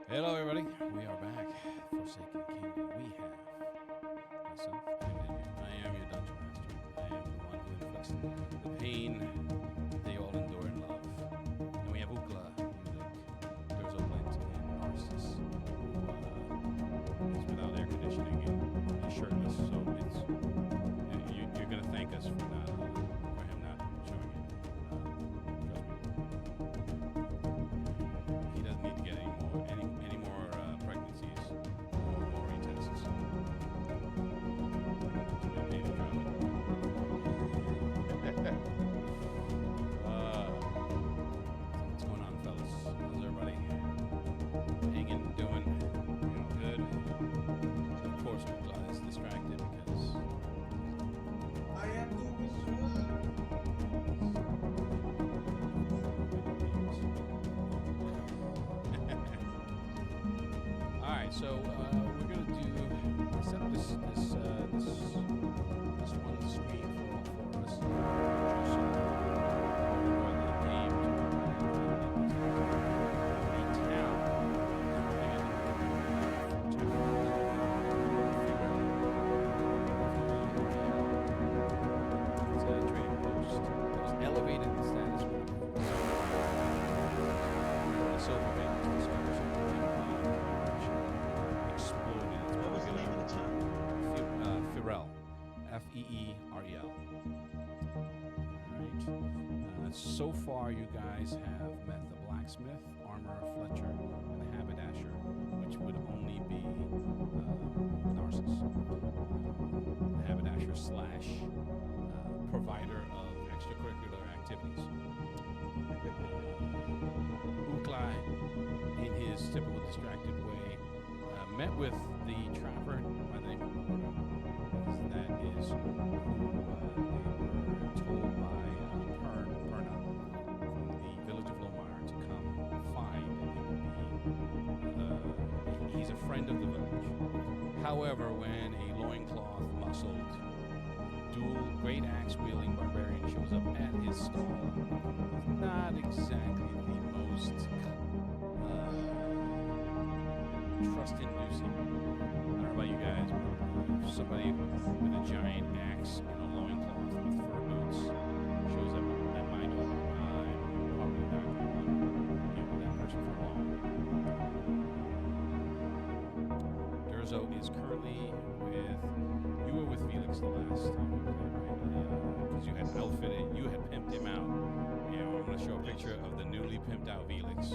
Hello, everybody. We are back. Forsaken Kingdom. We have myself, I am your dungeon master. I am the one who inflicts the pain they all endure in love. And we have Ukla, Ulick, Durzoblint, and Narcissus, who is without air conditioning and he's shirtless. So you're going to thank us for him not showing it. Trust me. He doesn't need to get any more pregnancies or more retests. What's going on, fellas? How's everybody hanging, doing, good? So of course, we're glad it's distracted because I am doing good. All right, so we're gonna do. I set up this one screen for all four of us. Just so we're the game a town. It's a trading post that was elevated in status with the silver band to discover something exploded. What was the name of the town? Feerel. Feerel. Alright. So far, you guys have met the blacksmith, armorer Fletcher, and the haberdasher, which would only be Narcissus. The haberdasher slash provider of extracurricular activities. Ukla, in his typical distracted way, met with the trapper by the name of Porta. That is who they were told by Perna from the village of Lomar to come find. And he's a friend of the village. However, when a loincloth muscled, dual great axe wielding barbarian shows up at his stall, it's not exactly the most trust-inducing. I don't know about you guys, but if somebody with a giant axe and a loincloth with fur boots shows up at my door, I'm probably not going to want to deal with that person for long. Durzo is currently with... You were with Felix the last time we were there, right? Because you had outfitted, you had pimped him out. I'm going to show a picture of the newly pimped out Felix.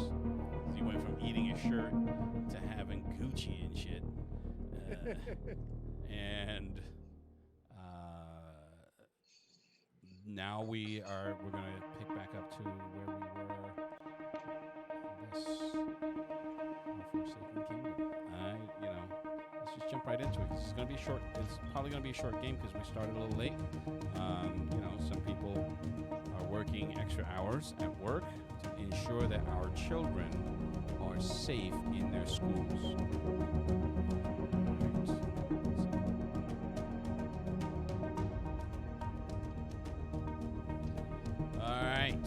He went from eating his shirt to having Gucci and shit. And now we're going to pick back up to where we were. This Forsaken Kingdom. Let's just jump right into it. It's going to be short. It's probably going to be a short game because we started a little late. Some people are working extra hours at work to ensure that our children are safe in their schools. All right.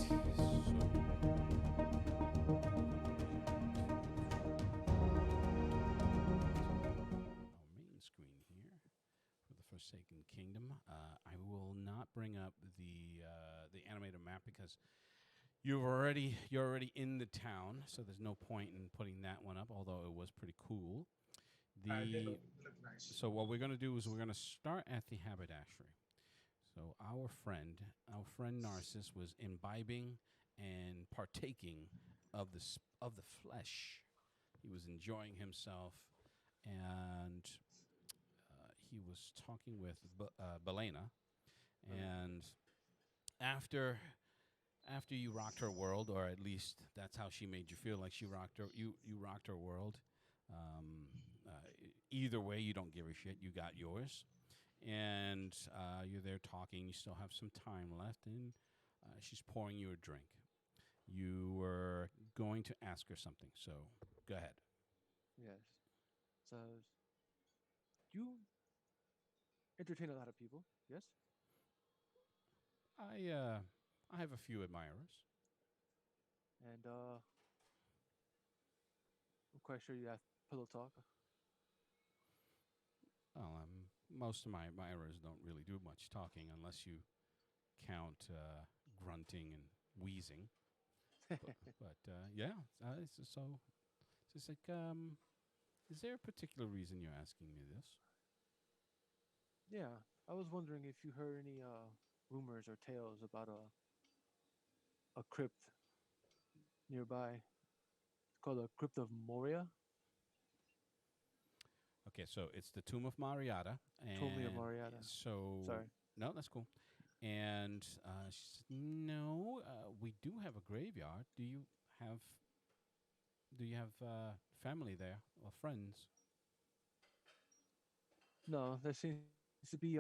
Screen here for the Forsaken Kingdom. I will not bring up the animated map because you're already in the town, so there's no point in putting that one up. Although it was pretty cool. Look nice. So what we're going to do is we're going to start at the haberdashery. So our friend Narcissus was imbibing and partaking of the flesh. He was enjoying himself, and he was talking with Belena, and after you rocked her world, or at least that's how she made you feel, like she rocked her. You rocked her world. Either way, you don't give a shit. You got yours, and you're there talking. You still have some time left, and she's pouring you a drink. You were going to ask her something, so go ahead. Yes. So, you entertain a lot of people, yes? I have a few admirers. And of quite sure you have pillow talk. Well, most of my errors don't really do much talking unless you count grunting and wheezing. But yeah, so it's just like, is there a particular reason you're asking me this? Yeah, I was wondering if you heard any rumors or tales about a crypt nearby. It's called the Crypt of Moria. Okay, so it's the Tomb of Mariata, Tomb of and Mariata. so Sorry. no, that's cool. And she said, "No, we do have a graveyard. Have do you have family there or friends No, there seems to be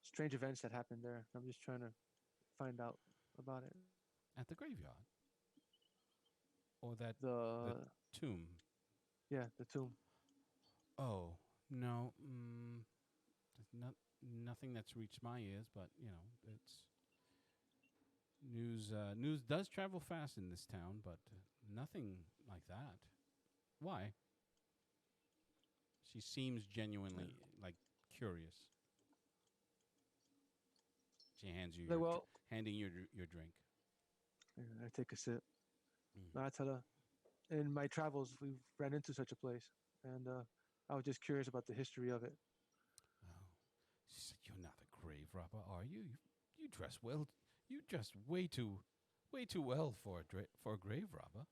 strange events that happened there. I'm just trying to find out about it. at the graveyard or that the The tomb?" yeah, the tomb. Oh no, there's nothing that's reached my ears, but it's news. News does travel fast in this town, but nothing like that. Why? She seems genuinely like curious. She hands you Like, well, handing you your drink. I take a sip. Mm. And I tell her, in my travels, we've ran into such a place, and I was just curious about the history of it. Oh, she said, "You're not a grave robber, are you? You dress well. You dress way too well for for a grave robber."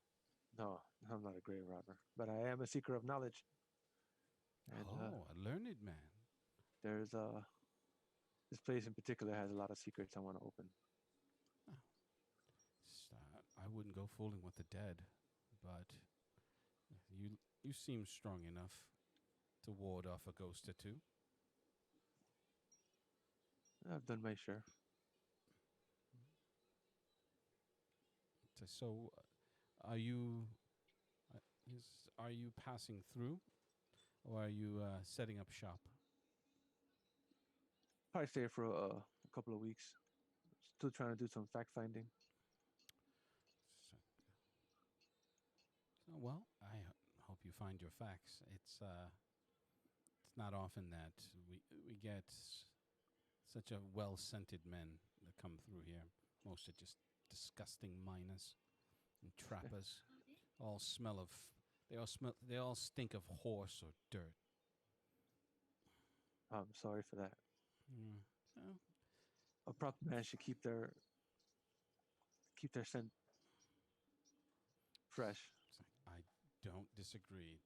No, I'm not a grave robber, but I am a seeker of knowledge. And Oh, a learned man. there's this place in particular has a lot of secrets I want to open. Oh, I wouldn't go fooling with the dead, but you seem strong enough to ward off a ghost or two. I've done my share. So, are you are you passing through, or are you setting up shop? Probably stay for a couple of weeks. Still trying to do some fact finding. So, well, I hope you find your facts. It's not often that we get such a well scented men that come through here. Most are just disgusting miners and trappers. All smell of they all stink of horse or dirt. I'm sorry for that. Mm. Well, A proper man should keep their scent fresh. I don't disagree.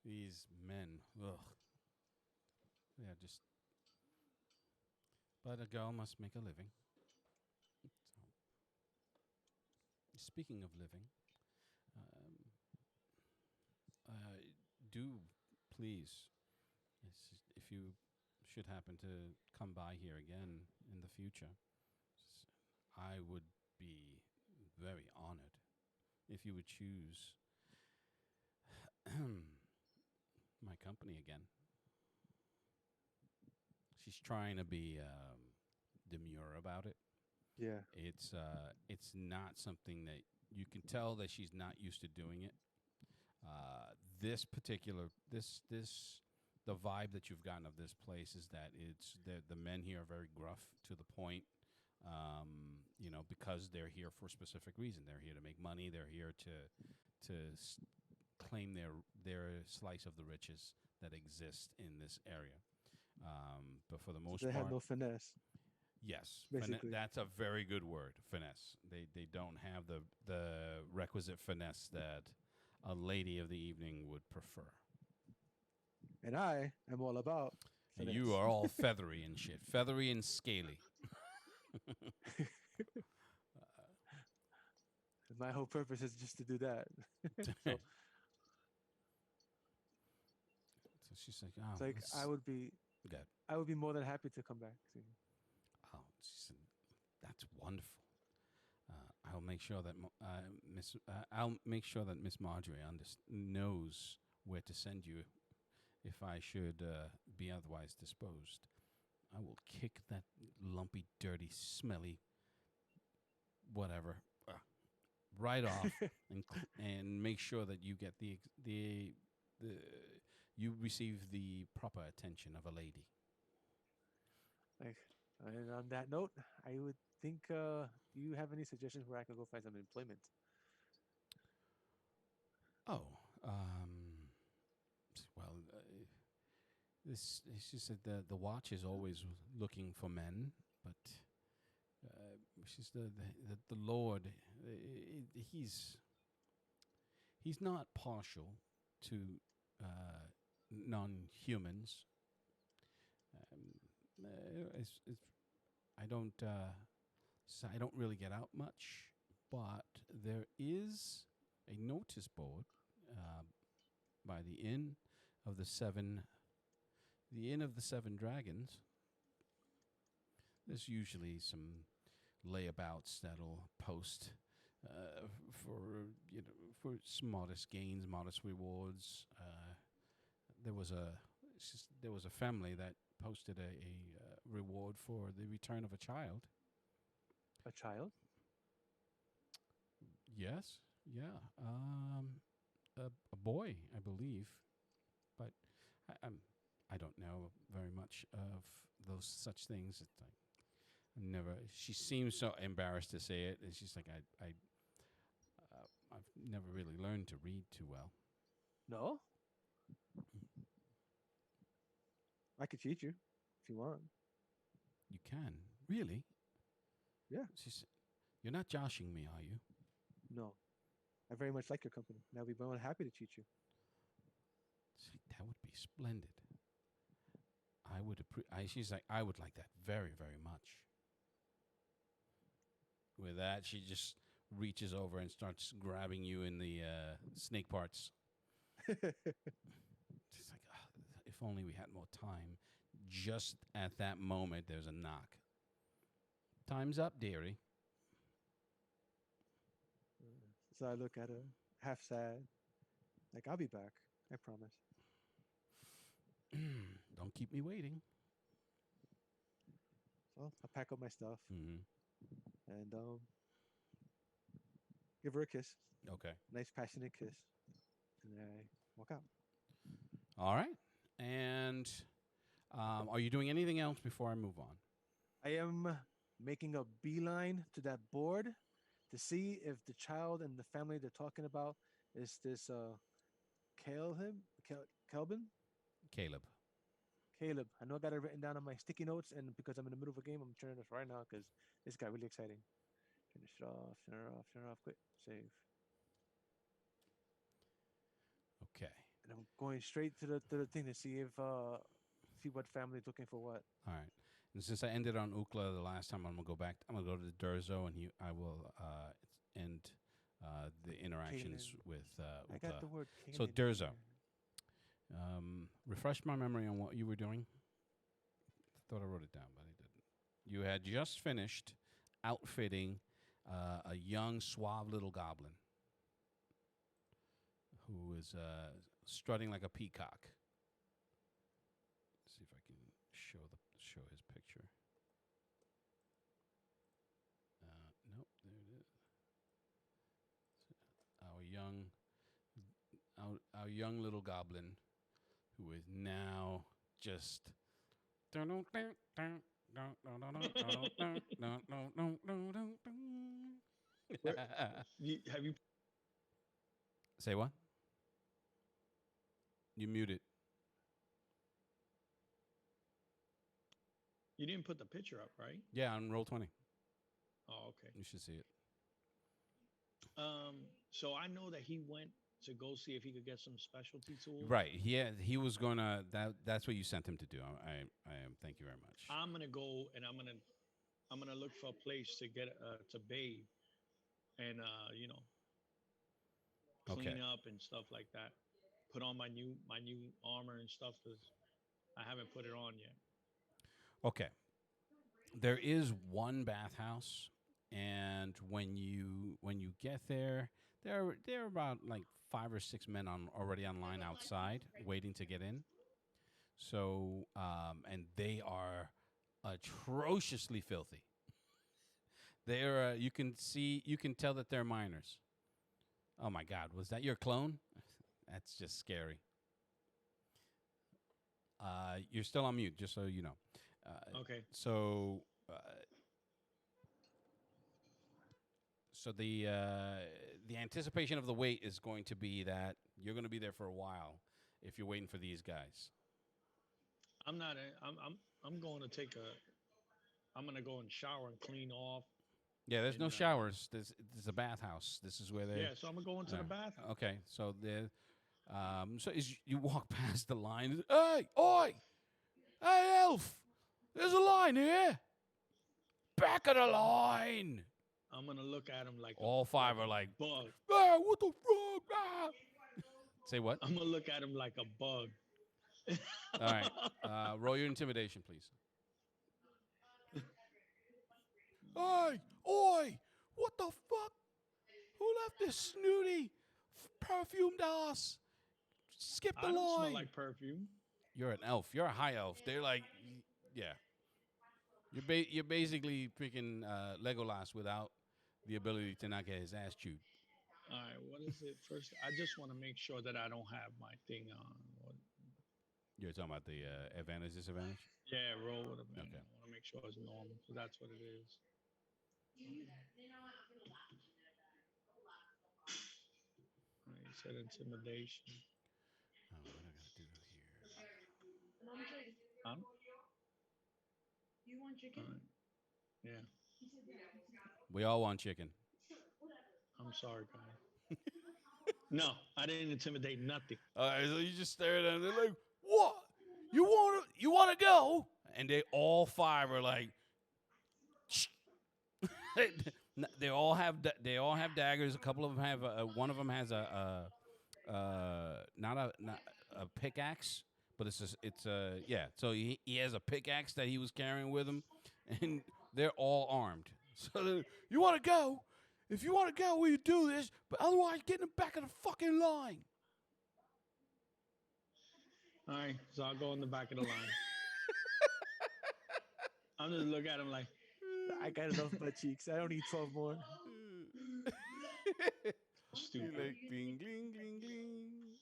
These men, ugh, they're just. But a girl must make a living. So, speaking of living, um, do please, if you should happen to come by here again in the future, I would be very honored if you would choose my company again. She's trying to be demure about it. Yeah. It's not something that you can tell that she's not used to doing it. This particular the vibe that you've gotten of this place is that it's the men here are very gruff to the point. Because they're here for a specific reason. They're here to make money. They're here to claim their slice of the riches that exist in this area. But for the most They part, have no finesse. yes, basically. that's a very good word, finesse. They don't have the requisite finesse that a lady of the evening would prefer. And I am all about And finesse. you are all feathery and shit, feathery and scaly. My whole purpose is just to do that. So So she's like, oh, it's like good. I would be more than happy to come back. See. Oh, she said, that's wonderful. I'll make sure that Miss Marjorie knows where to send you if I should be otherwise disposed. I will kick that lumpy, dirty, smelly, whatever right off and make sure that you get the you receive the proper attention of a lady. Like, and on that note, I would think. Do you have any suggestions where I could go find some employment? Oh, well, this she said the watch is always looking for men, but she's the Lord. He's not partial to non-humans. It's I don't really get out much, but there is a notice board uh, by the Inn of the Seven Dragons. There's usually some layabouts that'll post for for modest gains, modest rewards. There was a family that posted a reward for the return of a child. A child? Yes, yeah, a boy, I believe, but I don't know very much of those such things. It's like never. She seems so embarrassed to say it. And she's like, I've never really learned to read too well. No. I could teach you if you want. You can really? Yeah. She's, you're not joshing me, are you? No. I very much like your company. And I'll be more than happy to teach you. See, that would be splendid. I would she's like, I would like that very, very much. With that, she just reaches over and starts grabbing you in the snake parts. She's like, if only we had more time. Just at that moment, there's a knock. Time's up, dearie. So I look at her, half sad. Like, I'll be back. I promise. Don't keep me waiting. So I pack up my stuff Mm-hmm. and give her a kiss. Okay. Nice, passionate kiss. And I walk out. All right. And are you doing anything else before I move on? I am making a beeline to that board to see if the child and the family they're talking about is this Caleb? Caleb. Caleb. I know I got it written down on my sticky notes, and because I'm in the middle of a game, I'm turning this right now because this got really exciting. Finish it off, turn it off, turn it off, quit, save. Okay. And I'm going straight to the thing to see if see what family's looking for what. All right. And since I ended on Ukla the last time, I'm gonna go back. I'm gonna go to the Durzo, and I will end the interactions Kaylin. with I Ukla. got the word. So Kaylin in Durzo. there. Refresh my memory on what you were doing. I thought I wrote it down, but I didn't. You had just finished outfitting a young, suave little goblin who is strutting like a peacock. Let's see if I can show his picture. Nope, there it is. Our young little goblin, who is now just. Have you? Say what? You muted. You didn't put the picture up, right? Yeah, on Roll20. Oh, okay. You should see it. So I know that he went to go see if he could get some specialty tools. Right. He was gonna. That's what you sent him to do. I thank you very much. I'm gonna go and I'm gonna look for a place to get to bathe and clean Okay. up and stuff like that. Put on my new armor and stuff because I haven't put it on yet. Okay. There is one bathhouse, and when you get there, there are about like 5 or 6 men already online outside waiting to get in. So and they are atrociously filthy. They're you can see you can tell that they're minors. Oh my God, was that your clone? That's just scary. You're still on mute, just so you know. Okay. So, so the anticipation of the wait is going to be that you're going to be there for a while if you're waiting for these guys. I'm not. I'm going to take a. I'm gonna go and shower and clean off. Yeah, there's no And, showers. There's a bathhouse. This is where they. Yeah, so I'm gonna go into the Yeah. bathroom. Okay, so the so as you walk past the line, hey, oi, hey, elf, there's a line here. Back of the line. I'm gonna look at him like All five are like, bug. ah, what the fuck? Ah. Say what? I'm gonna look at him like a bug. All right, roll your intimidation, please. Hey, oi, what the fuck? Who left this snooty, perfumed ass? Skip the I don't line. smell like perfume. You're an elf. You're a high elf. They're like, yeah. You're basically freaking Legolas without the ability to not get his ass chewed. All right, what is it? First, I just want to make sure that I don't have my thing on. You're talking about the advantage, disadvantage? Yeah, roll with a man. Okay. I want to make sure it's normal, so that's what it is. All right, you said intimidation. Oh, what I gotta do here? Huh? You want chicken? All right. Yeah, We all want chicken. I'm sorry, guys. No, I didn't intimidate nothing. All right, so you just stare at them. They're like, "What? You want to go?" And they all five are like, "Shh." They all have daggers. A couple of them have one of them has not a pickaxe, but it's a yeah. So he has a pickaxe that he was carrying with him, and they're all armed. So you want to go? If you want to go, we do this. But otherwise, get in the back of the fucking line. All right, so I'll go in the back of the line. I'm just look at him like, I got enough butt cheeks. I don't need 12 more. stupid. Like gling gling gling gling.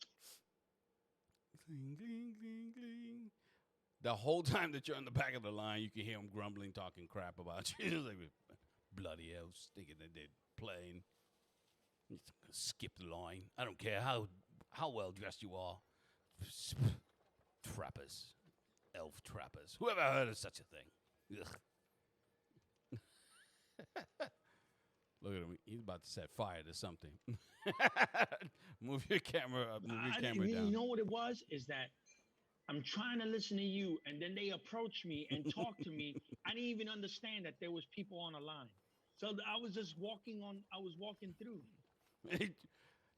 Gling gling gling gling. The whole time that you're on the back of the line, you can hear them grumbling, talking crap about you. It's like bloody elves thinking that they're playing. Skip the line. I don't care how well dressed you are. Trappers, elf trappers. Whoever heard of such a thing? Ugh. Look at him. He's about to set fire to something. Move your camera up. Move your camera down. You know what it was? Is that I'm trying to listen to you, and then they approach me and talk to me. I didn't even understand that there was people on the line. So I was just walking on. I was walking through.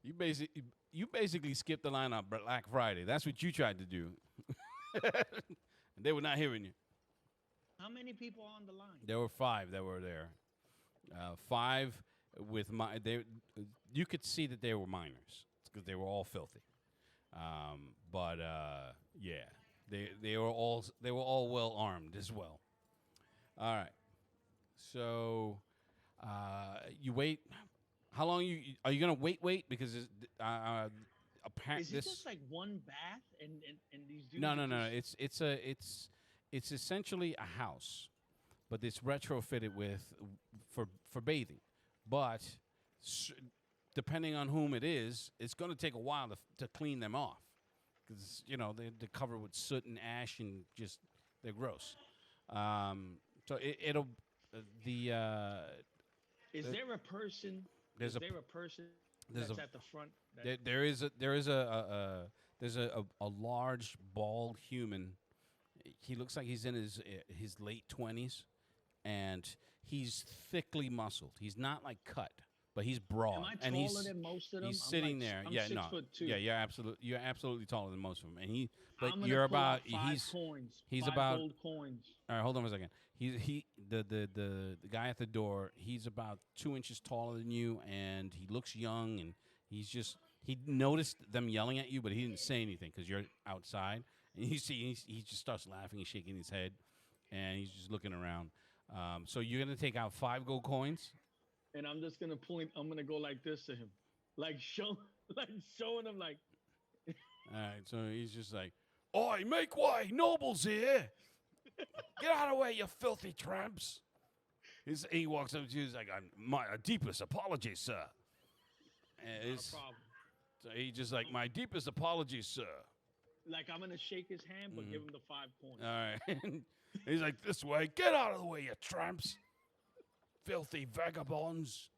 You basically skipped the line on Black Friday. That's what you tried to do. And they were not hearing you. How many people on the line? There were 5 that were there. 5 with you could see that they were minors because they were all filthy. But yeah, they were all well armed as well. All right, so you wait. How long are you gonna wait? Because apparently Is it just like one bath and these dudes? no. just- It's essentially a house, but it's retrofitted with for bathing. But depending on whom it is, it's going to take a while to clean them off because they're covered with soot and ash and just they're gross. So it'll the Is there a person? there's Is a there a person there's that's a- at the front? That, there is a large bald human. He looks like he's in his late 20s, and he's thickly muscled. He's not like cut, but he's broad. am I and taller than most of them? he's I'm sitting like, there. I'm Yeah, 6'2". Yeah, you're absolutely taller than most of them. And but I'm gonna you're pull out about 5 coins. he's 5 about- gold coins. all right, hold on for a second. The guy at the door, he's about 2 inches taller than you, and he looks young, and he noticed them yelling at you, but he didn't say anything because you're outside. And you see, he just starts laughing and shaking his head, and he's just looking around. So you're gonna take out 5 gold coins. And I'm just gonna point. I'm gonna go like this to him, like like showing him, like. All right. So he's just like, "Oi, make way! Nobles here! Get out of the way, you filthy tramps!" He walks up to you. He's like, "My deepest apologies, sir." And Not it's- a problem. so he just like, "My deepest apologies, sir." Like I'm gonna shake his hand, but Mhm. give him the 5 coins. All right. He's like, "This way! Get out of the way, you tramps! Filthy vagabonds!"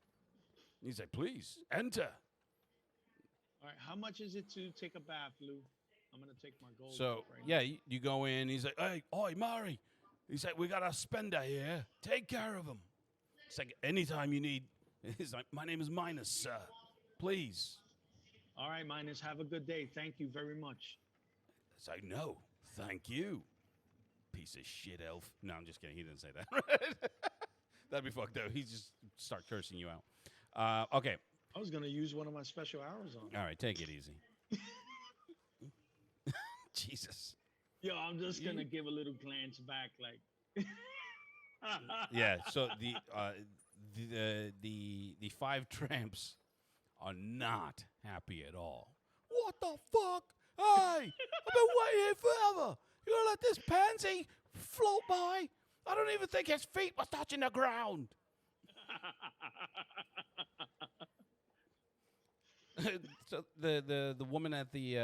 He's like, "Please enter." All right, how much is it to take a bath, Lou? I'm gonna take my gold. So off right yeah, you go in. He's like, "Hey, oi, Mari." He's like, "We got a spender here. Take care of him." It's like, "Anytime you need." He's like, "My name is Minus, sir. Please." now. All right, Minus. Have a good day. Thank you very much. It's like, "No, thank you, piece of shit elf." No, I'm just kidding. He didn't say that. That'd be fucked up. He just start cursing you out. Okay. I was gonna use one of my special arrows on. All right. Take it easy. Jesus. Yo, I'm just gonna give a little glance back, like. Yeah. So the 5 tramps are not happy at all. What the fuck? Hey, I've been waiting here forever. You're gonna let this pansy float by? I don't even think his feet was touching the ground. So the woman at the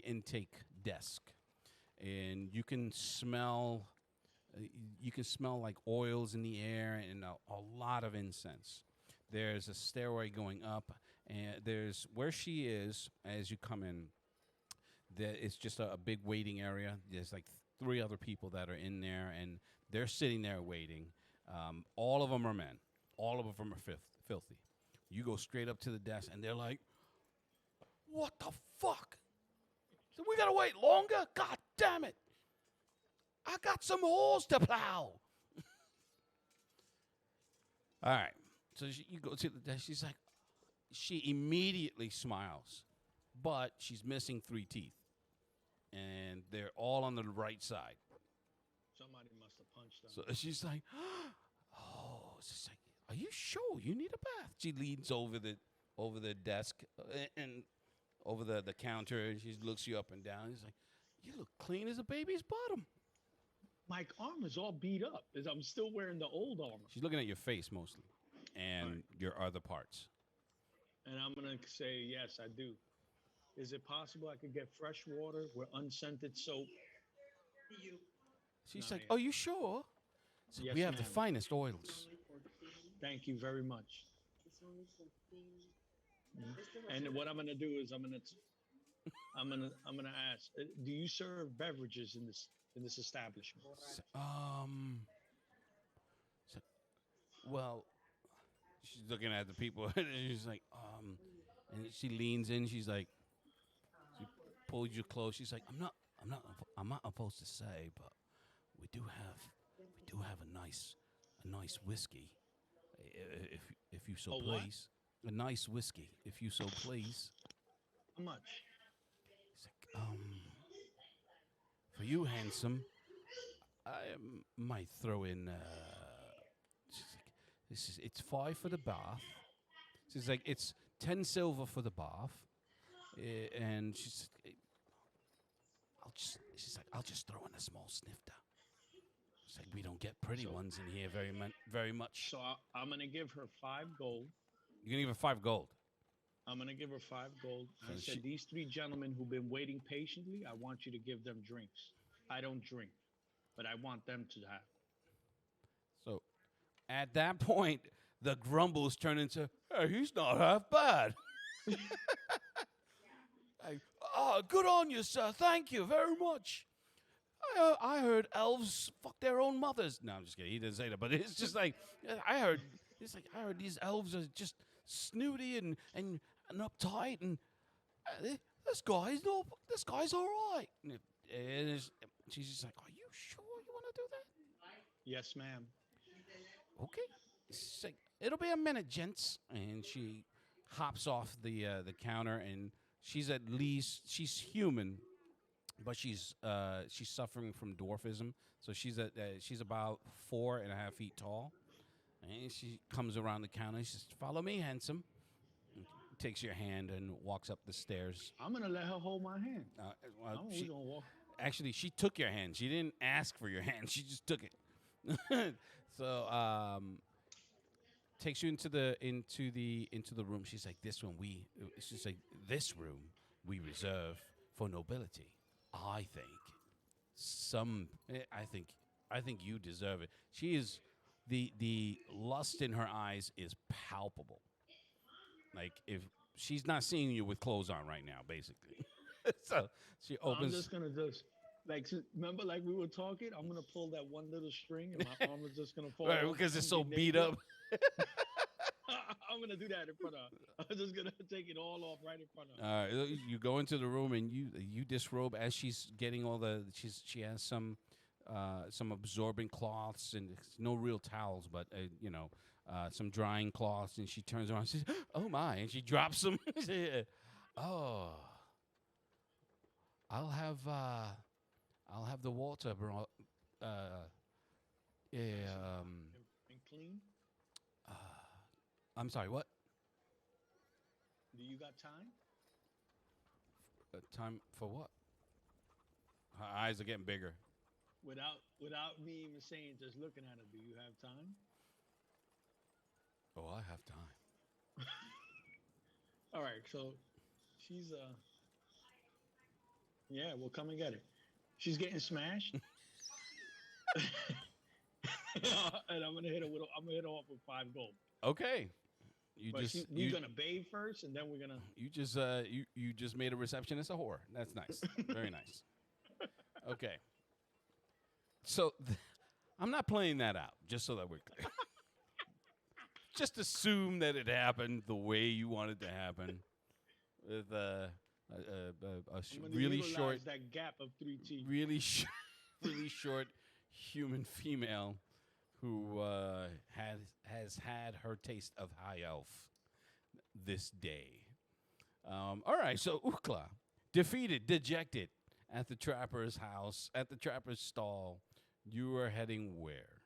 intake desk, and you can smell like oils in the air and a lot of incense. There's a stairway going up, and there's where she is as you come in. It's just a big waiting area. There's like 3 other people that are in there, and they're sitting there waiting. All of them are men. All of them are filthy. You go straight up to the desk, and they're like, "What the fuck? So we gotta wait longer? God damn it! I got some holes to plow." All right. So you go to the desk. She's like, she immediately smiles, but she's missing 3 teeth, and they're all on the right side. Somebody must have punched them. So she's like, "Oh," she's like, "Are you sure you need a bath?" She leans over the desk and over the counter, and she looks you up and down. She's like, "You look clean as a baby's bottom." My arm is all beat up. I'm still wearing the old armor. She's looking at your face mostly, and Right. your other parts. And I'm gonna say yes, I do. Is it possible I could get fresh water with unscented soap? She's No, like, yeah. "Are you sure?" So Yes, we have the ma'am. finest oils. Thank you very much. And what I'm gonna do is I'm gonna ask. Do you serve beverages in this establishment? So, so- well, she's looking at the people, and she's like, and she leans in. She's like, she pulls you close. She's like, I'm not supposed to say, but we do have a nice whiskey, if you so A what? please. A nice whiskey, if you so please. How much? He's like, for you, handsome, I might throw in. She's like, it's 5 for the bath. She's like, it's 10 silver for the bath, and she's like, I'll just throw in a small snifter. She's like, we don't get pretty So- ones in here very much. So I'm gonna give her 5 gold. You can give her 5 gold. I'm gonna give her 5 gold. I So said, she- these 3 gentlemen who've been waiting patiently, I want you to give them drinks. I don't drink, but I want them to have. So at that point, the grumbles turn into, "Hey, he's not half bad." Like, "Oh, good on you, sir. Thank you very much. I heard elves fuck their own mothers." No, I'm just kidding. He didn't say that, but it's just like I heard these elves are just snooty and uptight, and this guy's all right. And she's just like, "Are you sure you want to do that?" Yes, ma'am. Okay. She's like, "It'll be a minute, gents." And she hops off the counter, and she's human, but she's suffering from dwarfism. So she's about 4.5 feet tall, and she comes around the counter. And she says, "Follow me, handsome." And takes your hand and walks up the stairs. I'm gonna let her hold my hand. Well, We gonna walk. actually, she took your hand. She didn't ask for your hand. She just took it. So takes you into the room. She's like, She's like, "This room we reserve for nobility. I think I think you deserve it." She is the lust in her eyes is palpable. Like if she's not seeing you with clothes on right now, basically. So she I'm opens. just gonna remember like we were talking. I'm gonna pull that one little string, and my arm is just gonna fall. Right, off because it's and so get beat naked. up. I'm gonna do that in front of her. I'm just gonna take it all off right in front of her. All right, you go into the room and you disrobe as she's getting all the. She has some absorbent cloths and it's no real towels, but some drying cloths. And she turns around and says, "Oh my!" And she drops them. Oh, I'll have the water brought. Yeah. And clean. I'm sorry. What? Do you got time? Time for what? Her eyes are getting bigger. Without me even saying, just looking at her, do you have time? Oh, I have time. All right, so she's yeah, we'll come and get her. She's getting smashed. And I'm gonna hit her off with 5 gold. Okay. We're gonna bathe first, and then we're gonna. You just made a receptionist a whore. That's nice. Very nice. Okay. So I'm not playing that out, just so that we're clear. Just assume that it happened the way you want it to happen, with a really short, that gap of 3 teeth. really short human female who has had her taste of high elf this day. All right, so Ukla, defeated, dejected, at the trapper's house, at the trapper's stall. You are heading where?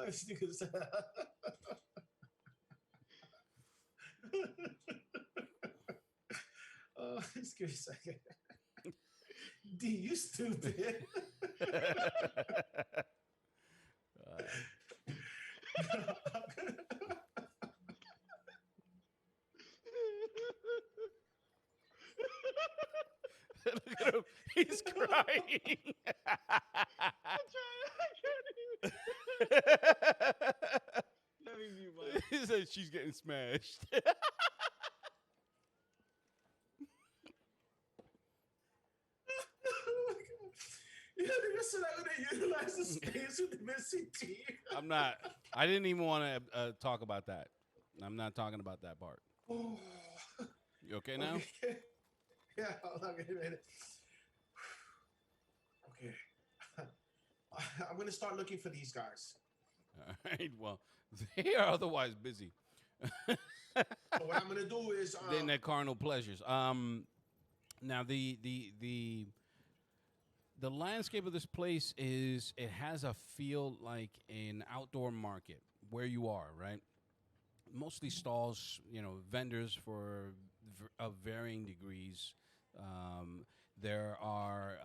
Just give me a second. D, you stupid. Look at him. He's crying. I can't even. Let me mute my. He said she's getting smashed. Yeah, nigga said I'm gonna utilize the space with the missing teeth. I'm not. I didn't even want to talk about that. I'm not talking about that part. Oh. You okay now? Okay. Yeah, hold on a minute. Okay. I'm gonna start looking for these guys. All right. Well, they are otherwise busy. So what I'm gonna do is Then their carnal pleasures. Now the landscape of this place it has a feel like an outdoor market where you are, right? Mostly stalls, vendors of varying degrees. There are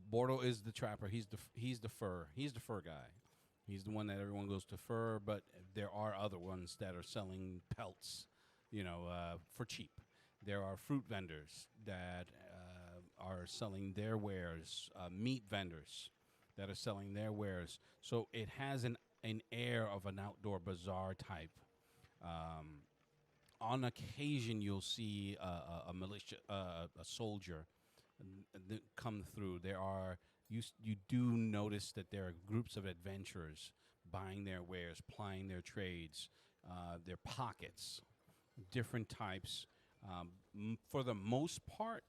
Bordo is the trapper. He's the fur guy. He's the one that everyone goes to fur, but there are other ones that are selling pelts, for cheap. There are fruit vendors that are selling their wares, meat vendors that are selling their wares. So it has an air of an outdoor bazaar type. On occasion, you'll see a militia, a soldier come through. You do notice that there are groups of adventurers buying their wares, plying their trades, their pockets, different types. For the most part,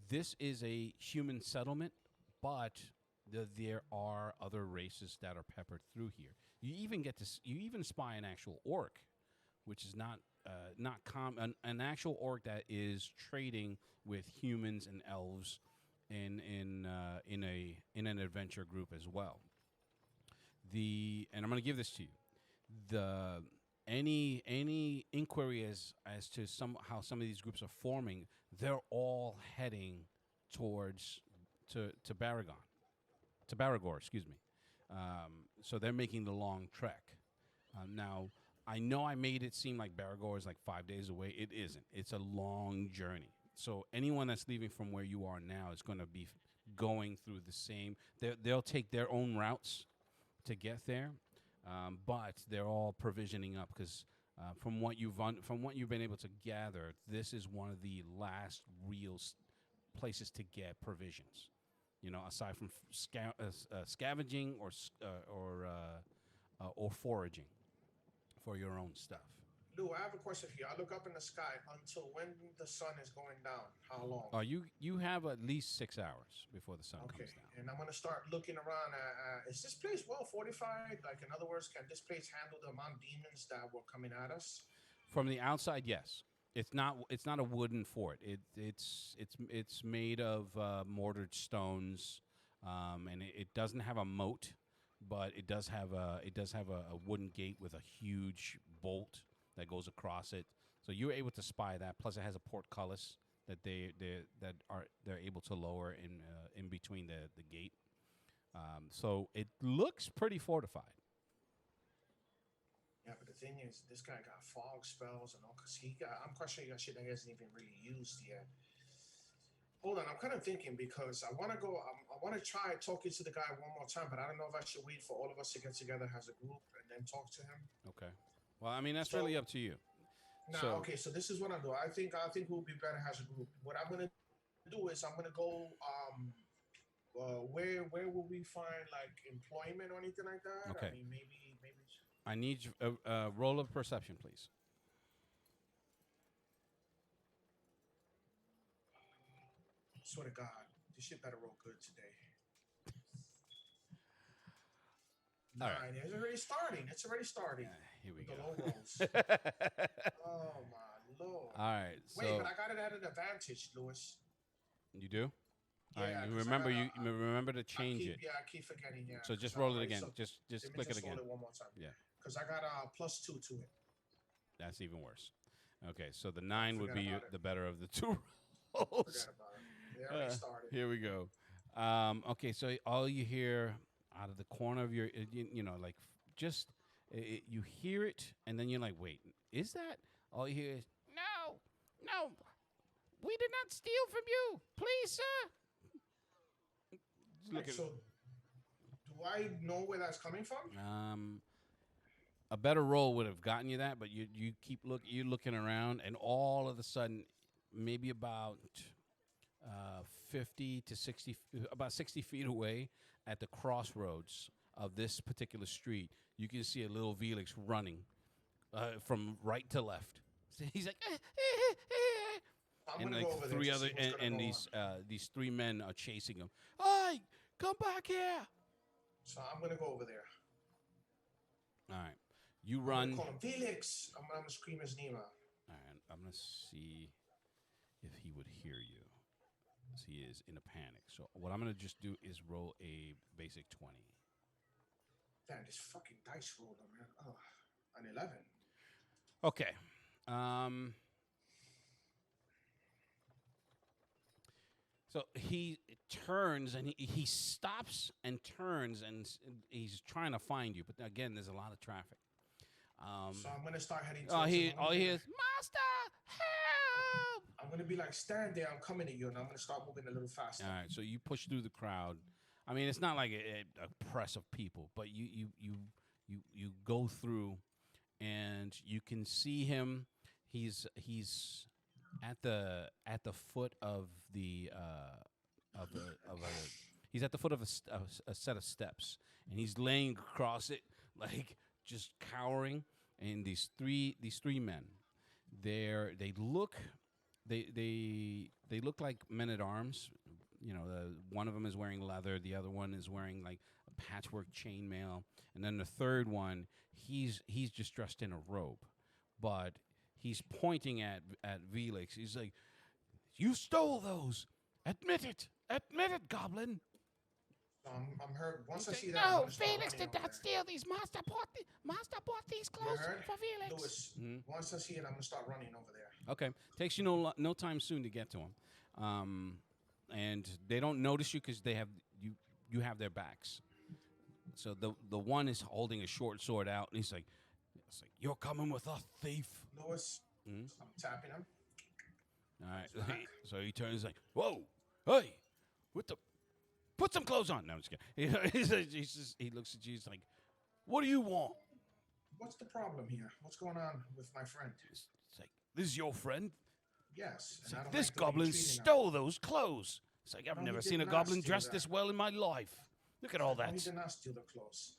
this is a human settlement, but there are other races that are peppered through here. You even spy an actual orc, which is not not an actual orc that is trading with humans and elves in an adventure group as well. And I'm going to give this to you. The any inquiry as to how some of these groups are forming, they're all heading towards to Baragor, excuse me. So they're making the long trek. Now, I know I made it seem like Baragor is like 5 days away. It isn't. It's a long journey. So anyone that's leaving from where you are now is going to be going through the same. They'll take their own routes to get there, but they're all provisioning up because from what you've been able to gather, this is one of the last real places to get provisions. You know, aside from scavenging or foraging for your own stuff. Lou, I have a question for you. I look up in the sky until when the sun is going down. How long? You have at least 6 hours before the sun comes down. And I'm gonna start looking around. Is this place well fortified? Like, in other words, can this place handle the amount of demons that were coming at us? From the outside, yes. It's not a wooden fort. It's made of mortared stones, and it doesn't have a moat, but it does have a wooden gate with a huge bolt that goes across it. So you're able to spy that. Plus, it has a portcullis that they're able to lower in between the gate. So it looks pretty fortified. Yeah, but the thing is, this guy got fog spells and all. Cause I'm questioning that shit that he hasn't even really used yet. Hold on, I'm kind of thinking because I want to go. I want to try talking to the guy one more time, but I don't know if I should wait for all of us to get together as a group and then talk to him. Okay. Well, I mean, that's really up to you. Okay, so this is what I'm doing. I think we'll be better as a group. What I'm gonna do is I'm gonna go. Where will we find like employment or anything like that? Okay. I mean, maybe. I need a roll of perception, please. Swear to God, this shit better roll good today. All 9. right. It's already starting. Here we with go. the low rolls. Oh my Lord. All right. So Wait, but I got it at an advantage, Lewis. you do? All Yeah, right. 'cause Remember to change it. Yeah, I keep forgetting. Yeah. So just 'cause roll it I- again. so Just let me click it just again. roll it one more time. Yeah. Because I got a +2 to it. That's even worse. Okay, so the 9 would Forget be about it. the better of the two rolls. Forget about it. They already started. Here we go. Okay, so all you hear out of the corner of your, like just you hear it, and then you're like, wait, is that? All you hear is, no, we did not steal from you, please, sir. Just look Right, at so, do I know where that's coming from? A better roll would have gotten you that, but you're looking around, and all of a sudden, maybe about 50 to 60, about 60 feet away at the crossroads of this particular street, you can see a little Felix running from right to left. So he's like, I'm and gonna like go over there three to other, see what's and gonna go these 3 men are chasing him. Hey, come back here! So I'm gonna go over there. All right, you I'm run. gonna call him Felix. I'm gonna scream his name out. All right, I'm gonna see if he would hear you. He is in a panic. So what I'm gonna just do is roll a basic 20. Damn, this fucking dice roller, man. Oh, an 11. Okay. So he turns and he stops and turns and he's trying to find you. But again, there's a lot of traffic. So I'm gonna start heading. All towards him. he hears, Master, help! I'm gonna be like, stand there. I'm coming at you, and I'm gonna start moving a little faster. All right, so you push through the crowd. I mean, it's not like a press of people, but you go through, and you can see him. He's at the foot of he's at the foot of a set of steps, and he's laying across it like just cowering. And these three men, they look like men at arms. You know, one of them is wearing leather, the other one is wearing like a patchwork chainmail, and then the third one, he's just dressed in a robe, but he's pointing at Felix. He's like, "You stole those. Admit it. Admit it, Goblin." So I'm hurt. Once I see that, No, I'm gonna start Felix running did over not there. steal these. Master bought these You clothes heard? for Felix. Lewis, Mhm. once I see it, I'm gonna start running over there. Okay, takes you no time soon to get to him, and they don't notice you because they have you have their backs. So the one is holding a short sword out, and he's like, "You're coming with us, thief." Lewis, Mhm. I'm tapping him. All right, He's back. so he turns like, "Whoa, hey, what the? Put some clothes on." No, I'm just kidding. He looks at you. He's like, "What do you want?" What's the problem here? What's going on with my friend? It's like, "This is your friend." Yes. It's and I like, don't "This like the way you're goblin treating him. stole those clothes." It's like, "I've No, he never did seen a not goblin steal dressed that. this well in my life. Look at all No, that." he did not steal the clothes.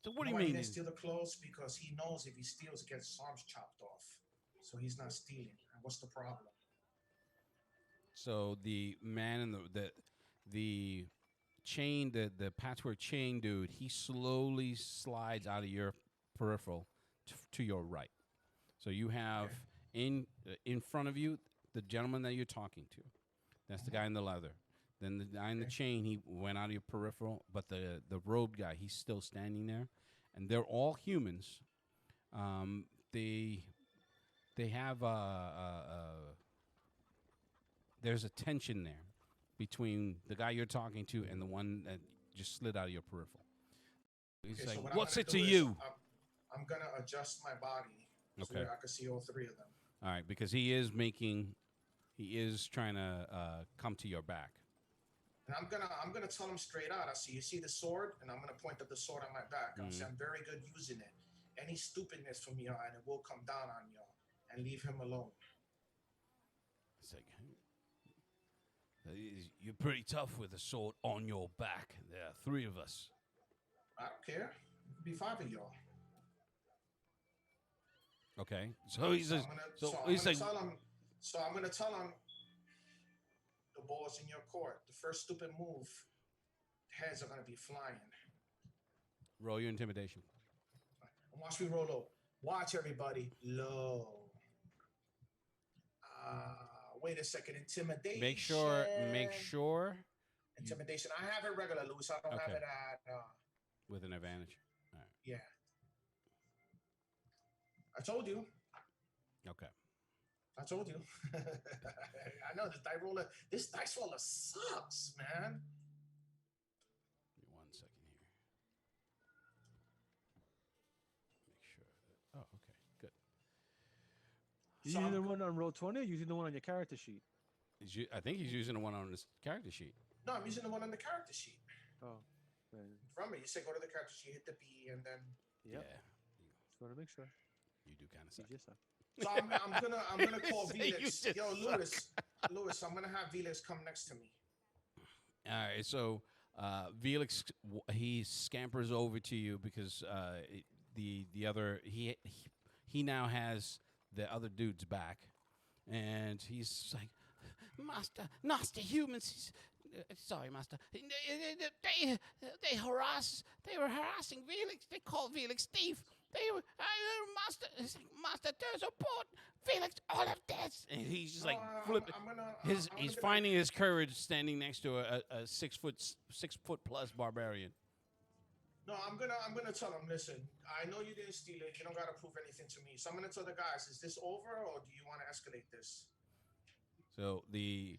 So what do know you why he mean? didn't steal the clothes? Because he knows if he steals, he gets his arms chopped off. So he's not stealing. And what's the problem? So the man in the chain, the patchwork chain dude, he slowly slides out of your peripheral to your right. So you have in front of you the gentleman that you're talking to. That's the guy in the leather. Then the guy in the chain, he went out of your peripheral, but the robed guy, he's still standing there, and they're all humans. They have there's a tension there between the guy you're talking to and the one that just slid out of your peripheral. He's Okay, like, so what "What's I'm it gonna to do is you?" I'm gonna adjust my body so Okay. that I can see all three of them. All right, because he is trying to come to your back. And I'm gonna tell him straight out. I see you see the sword, and I'm gonna point at the sword on my back. I'm saying I'm very good using it. Any stupidness from y'all, and it will come down on y'all. And leave him alone. It's like, "You're pretty tough with a sword on your back. There are three of us." I don't care. It could be five of y'all. Okay, so he's So like, I'm gonna, so so I'm he's gonna like, tell him. So I'm gonna tell him. The ball's in your court. The first stupid move, heads are gonna be flying. "Roll your intimidation." And watch me roll low. Watch everybody low. Wait a second. Intimidation. Make sure. Intimidation. I have it regular, Lewis. I don't have Okay. it at. With an advantage. Yeah. I told you. Okay. I told you. I know this dice roller sucks, man. Give me 1 second here. Make sure that. Oh, okay, good. You So using the I'm- one on roll 20 or using the one on your character sheet? I think he's using the one on his character sheet. No, I'm using the one on the character sheet. Oh, then, From it, you say go to the character sheet, hit the B, and then. yep. Yeah, Just want to make sure. you do kind of You suck. just suck. So I'm gonna call Say you Felix. just Yo, suck. Lewis, I'm gonna have Felix come next to me. All right, so Felix he scampers over to you because the other he now has the other dude's back, and he's like, "Master, nasty humans." Sorry, Master. They were harassing Felix. They called Felix thief. They were Master. It's like, "Master, there's a port. Felix, all of this." And he's just like flipping. He's finding his courage standing next to a 6 foot plus barbarian. No, I'm gonna tell him. Listen, I know you didn't steal it. You don't gotta prove anything to me. So I'm gonna tell the guys: is this over, or do you want to escalate this? So the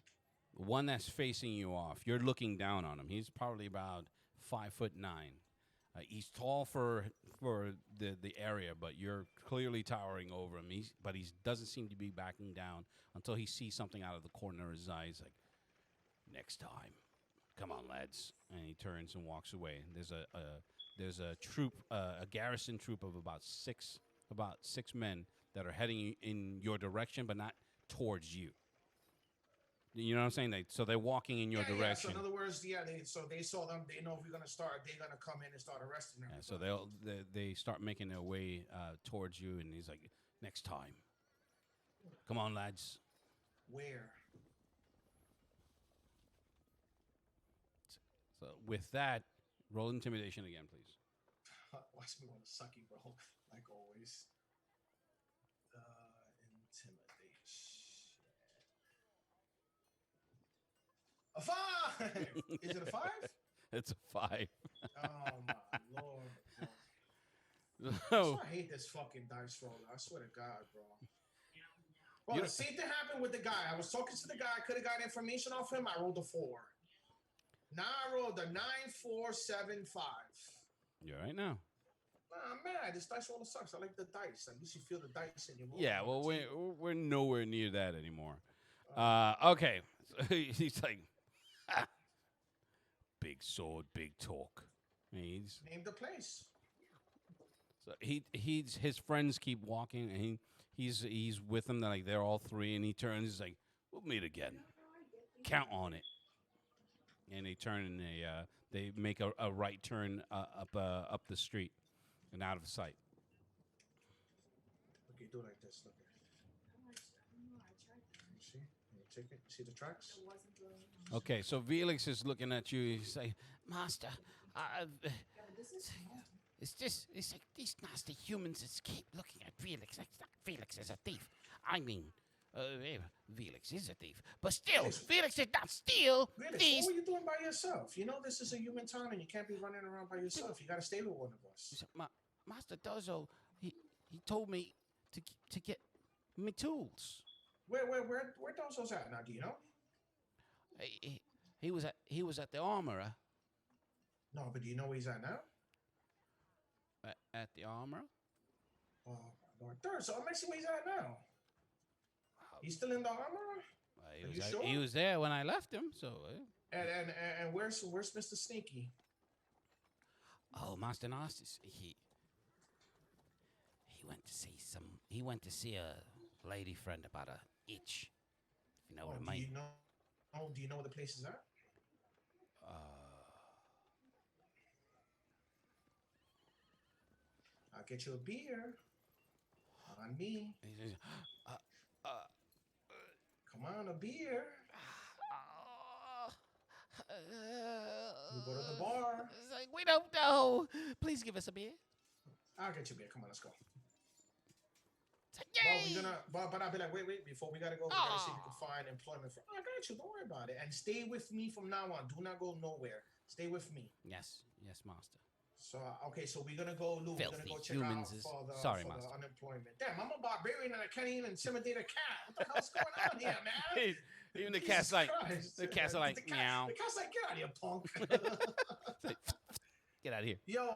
one that's facing you off, you're looking down on him. He's probably about 5'9". He's tall for the area, but you're clearly towering over him. He doesn't seem to be backing down until he sees something out of the corner of his eye. He's like, "Next time, come on, lads!" And he turns and walks away. There's a troop, a garrison troop of about six men that are heading in your direction, but not towards you. You know what I'm saying? So they're walking in your direction. So in other words, they saw them. They know if we're gonna start, they're gonna come in and start arresting them. Yeah, so they start making their way towards you, and he's like, "Next time, come on, lads." Where? So with that, roll intimidation again, please. Watch me want to sucky, bro. Like always. A 5. Is it a 5? It's a 5. Oh my lord. Bro. So, I hate this fucking dice roller. I swear to God, bro. Bro, You- the same thing happened with the guy. I was talking to the guy. I could have got information off him. I rolled a 4. Now I rolled a 9-4-7-5. you're right now. Nah, I'm mad. This dice roller sucks. I like the dice. At least you feel the dice in your roll. Yeah, well, we're nowhere near that anymore. Okay, so he's like, "Ah, big sword, big talk. He's Name the place. so he's his friends keep walking, and he's with them. They're all three, and he turns. He's like, "We'll meet again. Count on it." And they turn and they make a right turn up the street and out of sight. Look, you do it like this. Look at it. You see? You take it. See the tracks? Okay, so Felix is looking at you. He's like, Master, it's like these nasty humans just keep looking at Felix. Like Felix is a thief. I mean, Felix is a thief. But still, Felix did not steal Really? these. What are you doing by yourself? You know this is a human town and you can't be running around by yourself. You got to stay with one of us. Master Dozo, he told me to get me tools. Where Dozo's at now? Do you know? He was at the armorer. No, but do you know where he's at now? at the armorer. Oh my lord! Third, so I'm asking where he's at now. He's still in the armorer? He Are was you at- sure? he was there when I left him. So And where's Mr. Sneaky? Oh, Master Narcissus, he went to see a lady friend about a itch. If you know what I mean. Do you know where the place is at? I'll get you a beer. On me. he says, Come on, a beer. We go to the bar. It's like, we don't know. Please give us a beer. I'll get you a beer. Come on, let's go. It's like, Well, yay! we're gonna, but I'll be like, wait, before we gotta go, we gotta see if we can find employment for. I got you. Don't worry about it. And stay with me from now on. Do not go nowhere. Stay with me. yes, master. So okay, so we're gonna go, Lou. We're gonna go Filthy check humans out is- for the sorry, for the Master. unemployment. Damn, I'm a barbarian and I can't even intimidate a cat. What the hell's going on here, man? Even the Jesus cat's like, Christ. the cat's like, meow. The cat's like, get out of here, punk. Get out of here. Yo,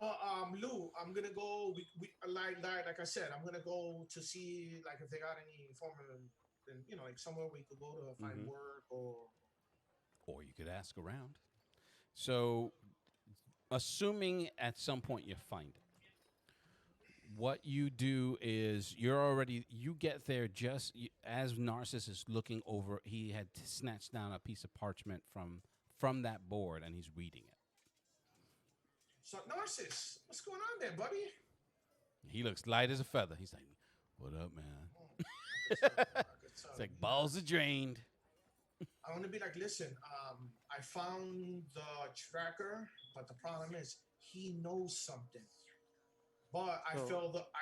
Lou, I'm gonna go. We like I said, I'm gonna go to see like if they got any form of, like somewhere we could go to find Mhm. work or. Or you could ask around. So, assuming at some point you find it, what you do is you get there as Narcissus is looking over. He had snatched down a piece of parchment from that board and he's reading it. So Narcissus, what's going on there, buddy? He looks light as a feather. He's like, "What up, man?" It's like balls are drained. I want to be like, listen, I found the tracker, but the problem is he knows something. But I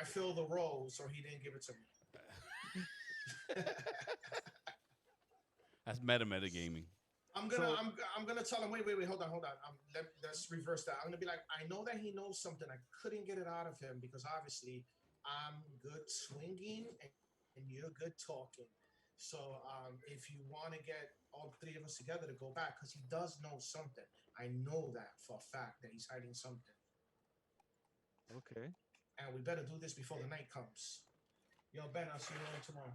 fill the role, so he didn't give it to me. That's meta gaming. I'm gonna tell him. Wait, hold on. Let's reverse that. I'm gonna be like, I know that he knows something. I couldn't get it out of him because obviously I'm good swinging and you're good talking. So if you want to get all three of us together to go back, because he does know something. I know that for a fact that he's hiding something. Okay. And we better do this before the night comes. Yo, Ben, I'll see you around tomorrow.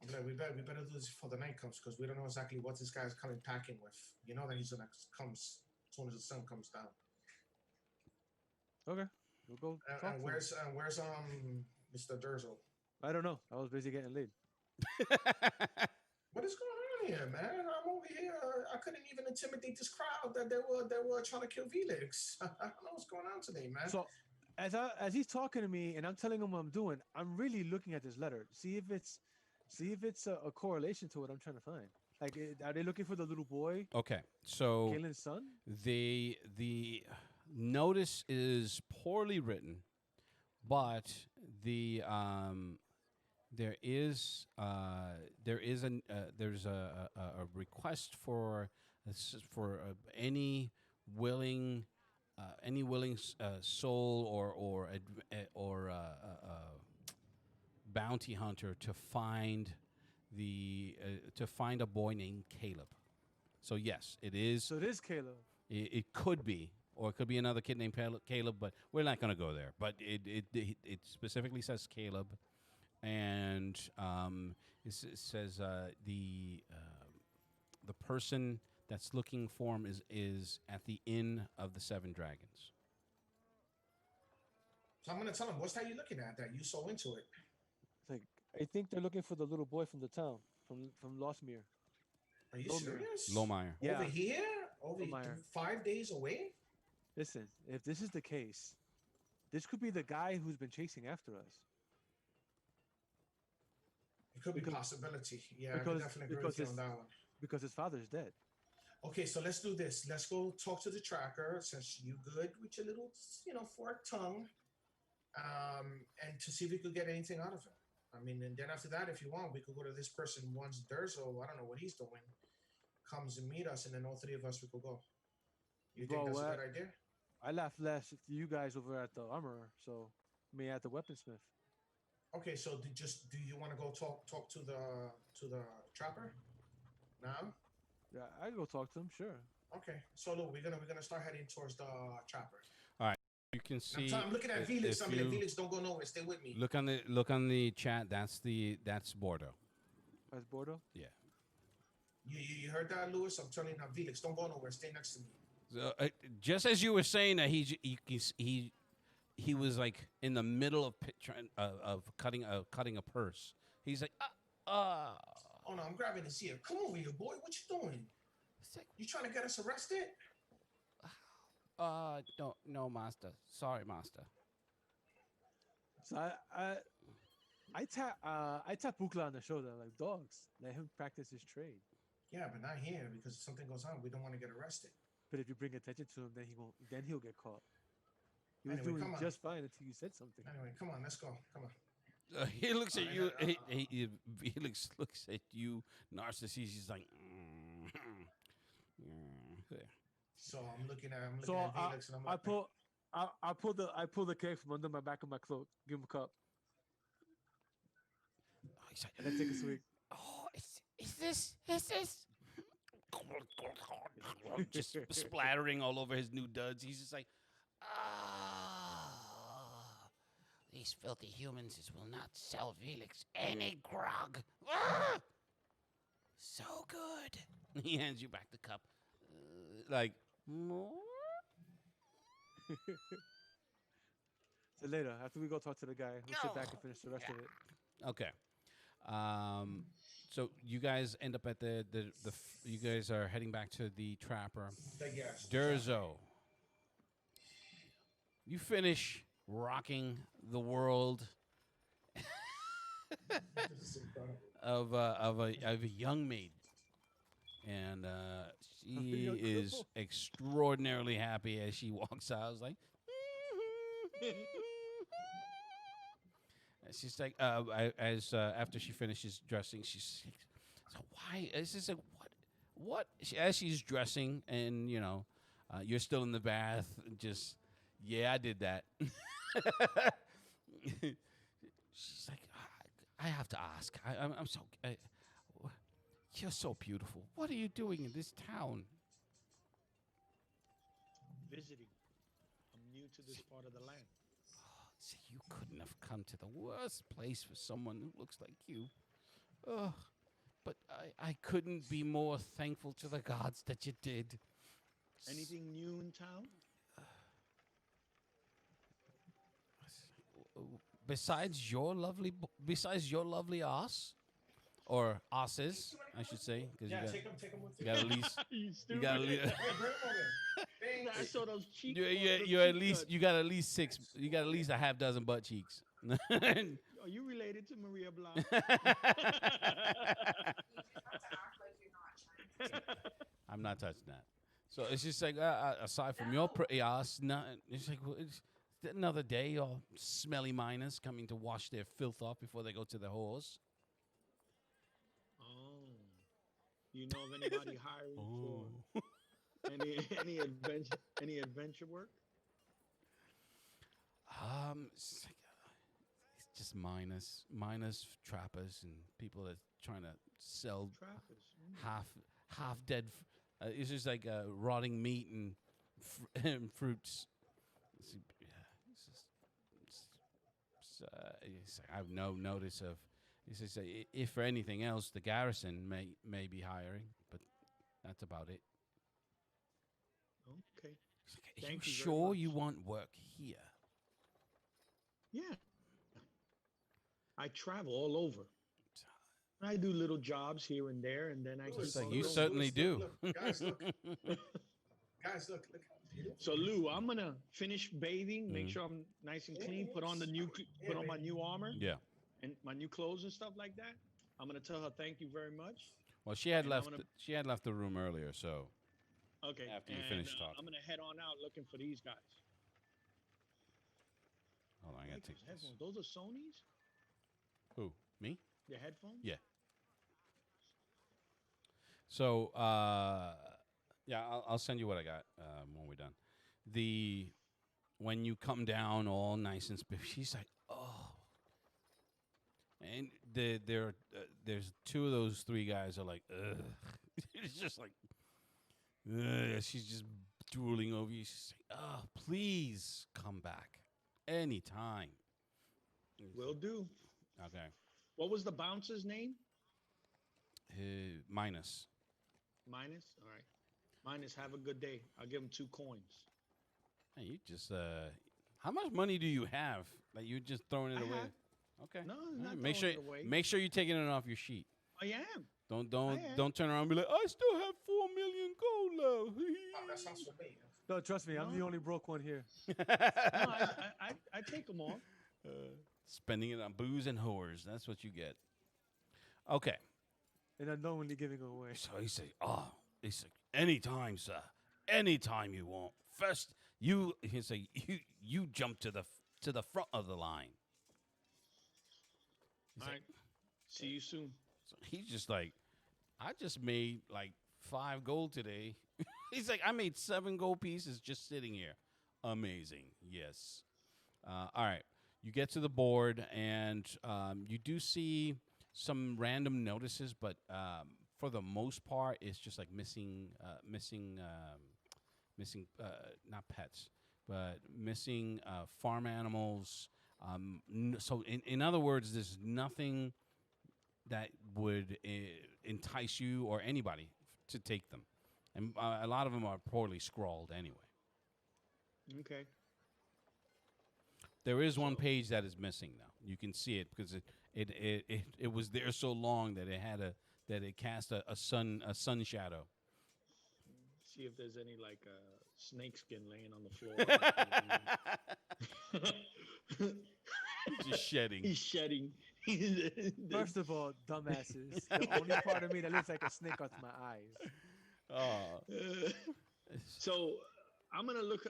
I'm like, we better do this before the night comes because we don't know exactly what this guy's coming packing with. You know that he's gonna come as soon as the sun comes down. Okay. We'll go talk to him. Where's Mr. Durzel? I don't know. I was busy getting laid. What is going on here, man? I'm over here. I couldn't even intimidate this crowd that they were trying to kill Felix. I don't know what's going on today, man. So as he's talking to me and I'm telling him what I'm doing, I'm really looking at this letter. See if it's a correlation to what I'm trying to find. Like, are they looking for the little boy, Okay, so Kalen's son? the notice is poorly written, but there's a request for willing any willing soul or bounty hunter to find a boy named Caleb. So yes, it is. So it is Caleb. It could be, or it could be another kid named Caleb, but we're not going to go there. But it specifically says Caleb, and it says the person that's looking for him is at the Inn of the Seven Dragons. So I'm gonna tell him, what's that you looking at? That you so into it? It's like I think they're looking for the little boy from the town, from Lostmere. Are you Lomir. serious? Lohmeyer. Yeah. Over here? Over Lohmeyer. 5 days away? Listen, if this is the case, this could be the guy who's been chasing after us. It could be a Because- possibility. Yeah, I because- could definitely agree with you on that one. Because his father's dead. Okay, so let's do this. Let's go talk to the tracker since you good with your little, forked tongue, and to see if we could get anything out of him. I mean, and then after that, if you want, we could go to this person once Durzo, I don't know what he's doing, comes and meet us, and then all three of us we could go. You think Bro, that's a what? good idea? I laughed less at you guys over at the armorer, so at the weaponsmith. Okay, so do you want to go talk to the trapper now? Yeah, I can go talk to him, sure. Okay, so look, we're gonna start heading towards the trapper. You can see. I'm looking at if Felix. I'm like, you Felix, don't go nowhere. Stay with me. look on the chat. That's Bordeaux. That's Bordeaux? You heard that, Lewis? I'm telling you now, Felix, don't go nowhere. Stay next to me. So, just as you were saying that he was like in the middle of cutting a purse. He's like, Oh no, I'm grabbing his ear. Come over here, boy. What you doing? You trying to get us arrested? No, master. Sorry, master. So I tap Bukla on the shoulder like dogs. Let him practice his trade. Yeah, but not here because if something goes on, we don't want to get arrested. But if you bring attention to him, then he'll get caught. He was Anyway, doing come on. just fine until you said something. Anyway, come on, let's go. Come on. he looks at you. Uh, Felix looks at you, Narcissus. He's like, So I'm looking at So Felix, and I'm like, I pull the cake from under my back of my cloak, give him a cup, He's like, and then take a swig. oh, is this? just splattering all over his new duds. He's just like, These filthy humans will not sell Felix any grog. Ah! So good. he hands you back the cup, like, More? So later, after we go talk to the guy, we'll sit back and finish the rest of it. okay. So you guys end up at you guys are heading back to the trapper. yes. Durzo, you finish rocking the world This is incredible. of a young maid, and she young is girl. extraordinarily happy as she walks out. I was like, and she's like, after she finishes dressing, she's like, so why? It's just like what? As she's dressing, and you're still in the bath, just yeah, I did that. She's like, I have to ask. I'm so. You're so beautiful. What are you doing in this town? Visiting. I'm new to this part of the land. See, you couldn't have come to the worst place for someone who looks like you. Ugh. But I couldn't be more thankful to the gods that you did. Anything new in town? Besides your lovely ass, or asses, I should say, because Yeah, take him with you you. got at least You you stupid. got at least. Hey, bring him over. I Thanks. saw those cheeks. You at least you got at least six. You got at least a half dozen butt cheeks. Are you related to Maria Blanc? You just have to act like you're not trying to. I'm not touching that. So it's just like aside from your pretty ass, nothing. It's like another day, all smelly miners coming to wash their filth off before they go to the whores. Oh, you know of anybody hiring Oh. for any adventure work? It's just miners, trappers, and people that trying to sell Trappers. half dead. It's just like rotting meat and and fruits. I have no notice of. It's just, if for anything else, the garrison may be hiring, but that's about it. Okay. It's like, are Thank you you very sure you much. want work here? Yeah. I travel all over. I do little jobs here and there, and then I Louis, It's keep like on you going. certainly do. Look, guys, look. Guys, look how beautiful. So Lou, I'm gonna finish bathing, make Mhm. sure I'm nice and clean, put on my new armor Yeah. and my new clothes and stuff like that. I'm gonna tell her thank you very much. Well, she had And I'm left. gonna- She had left the room earlier, so Okay. After you and, finish talking. I'm gonna head on out looking for these guys. hold on. I gotta Like take those this. headphones. Those are Sony's. Who? Me? The headphones. Yeah. So, yeah, I'll send you what I got when we're done. When you come down all nice and she's like, oh. And there's two of those three guys are like, ugh. It's just like, ugh. She's just drooling over you. She's like, oh, please come back anytime. Will do. Okay. What was the bouncer's name? Minus. Minus. All right. Minus. Have a good day. I'll give him 2 coins. Hey, you just how much money do you have that you're just throwing it I away? have. Okay. No, All not right, make sure throwing it away. make sure you're taking it off your sheet. I am. Don't I am. don't turn around and be like, I still have 4 million gold left. Oh, that sounds for me. No, trust me, I'm the No. only broke one here. No, I take them off. Spending it on booze and whores. That's what you get. Okay. And unknowingly giving away. So he said, he said, anytime, sir. Anytime you want. First, he said, you jump to the front of the line. He's All like, right. See you soon. So he's just like, I just made like 5 gold today. He's like, I made 7 gold pieces just sitting here. Amazing. Yes. All right. You get to the board, and you do see some random notices, but for the most part, it's just like missing, not pets, but missing farm animals. So, in other words, there's nothing that would entice you or anybody to take them. And a lot of them are poorly scrawled anyway. Okay. There is one page that is missing though. You can see it because it was there so long that it cast a sun shadow. See if there's any like snake skin laying on the floor. Just shedding. He's shedding. First of all, dumbasses. The only part of me that looks like a snake is my eyes. Oh. So I'm gonna look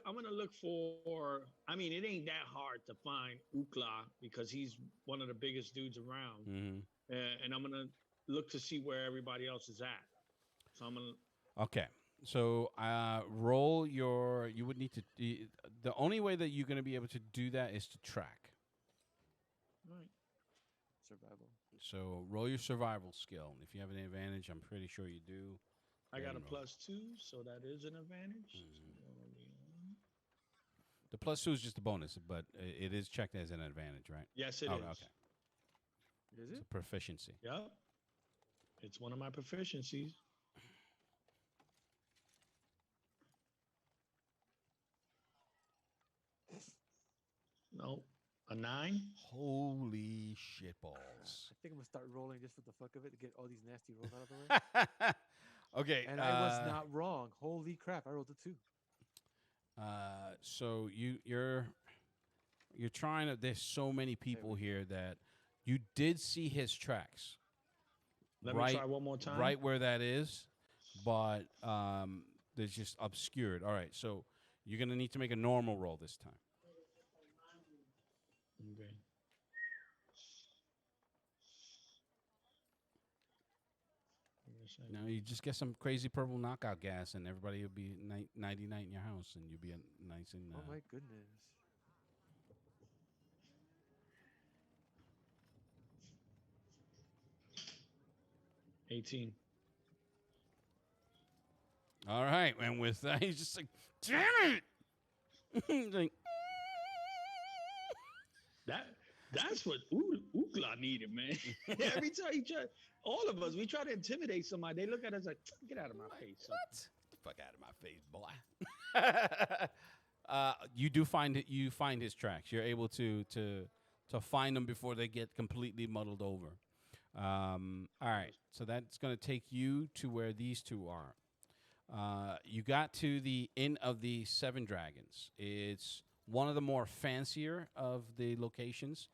for. I mean, it ain't that hard to find Ukla because he's one of the biggest dudes around, Mm-hmm. and I'm gonna look to see where everybody else is at. So I'm gonna. Okay. So roll your. You would need to. The only way that you're going to be able to do that is to track. All right. Survival. So roll your survival skill. If you have an advantage, I'm pretty sure you do. I got a There you go. +2, so that is an advantage. The +2 is just a bonus, but it is checked as an advantage, right? Yes, it is. Oh, okay. Is It's it? a proficiency. Yep. It's one of my proficiencies. No, a 9. Holy shitballs. I think I'm gonna start rolling just for the fuck of it to get all these nasty rolls out of the way. Okay. And I was not wrong. Holy crap! I rolled a 2. So you're trying to. There's so many people here that you did see his tracks. Let right, me try one more time. Right where that is, but there's just obscured. All right, so you're gonna need to make a normal roll this time. Okay. Now you just get some crazy purple knockout gas, and everybody will be nighty night in your house, and you'll be nice and. Oh my goodness. 18. All right, and with that, he's just like, damn it! He's like, That's what Ukla needed, man. Every time he try, all of us, we try to intimidate somebody. They look at us like, get out of my face. Son. what? Get the fuck out of my face, boy. You do find it. You find his tracks. You're able to find them before they get completely muddled over. All right, so that's going to take you to where these two are. You got to the Inn of the Seven Dragons. It's one of the more fancier of the locations.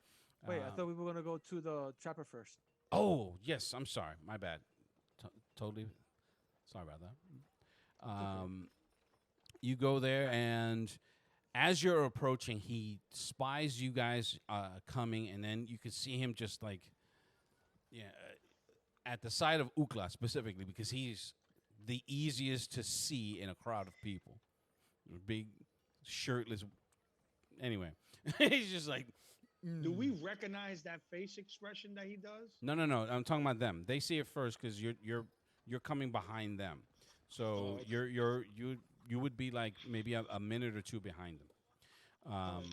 Wait, I thought we were gonna go to the trapper first. Oh, yes, I'm sorry. My bad. Totally sorry about that. You go there, and as you're approaching, he spies you guys coming, and then you can see him just like, at the side of Ukla specifically, because he's the easiest to see in a crowd of people. Big, shirtless. Anyway, he's just like. Do we recognize that face expression that he does? No. I'm talking about them. They see it first because you're coming behind them. So you would be like maybe a minute or two behind them.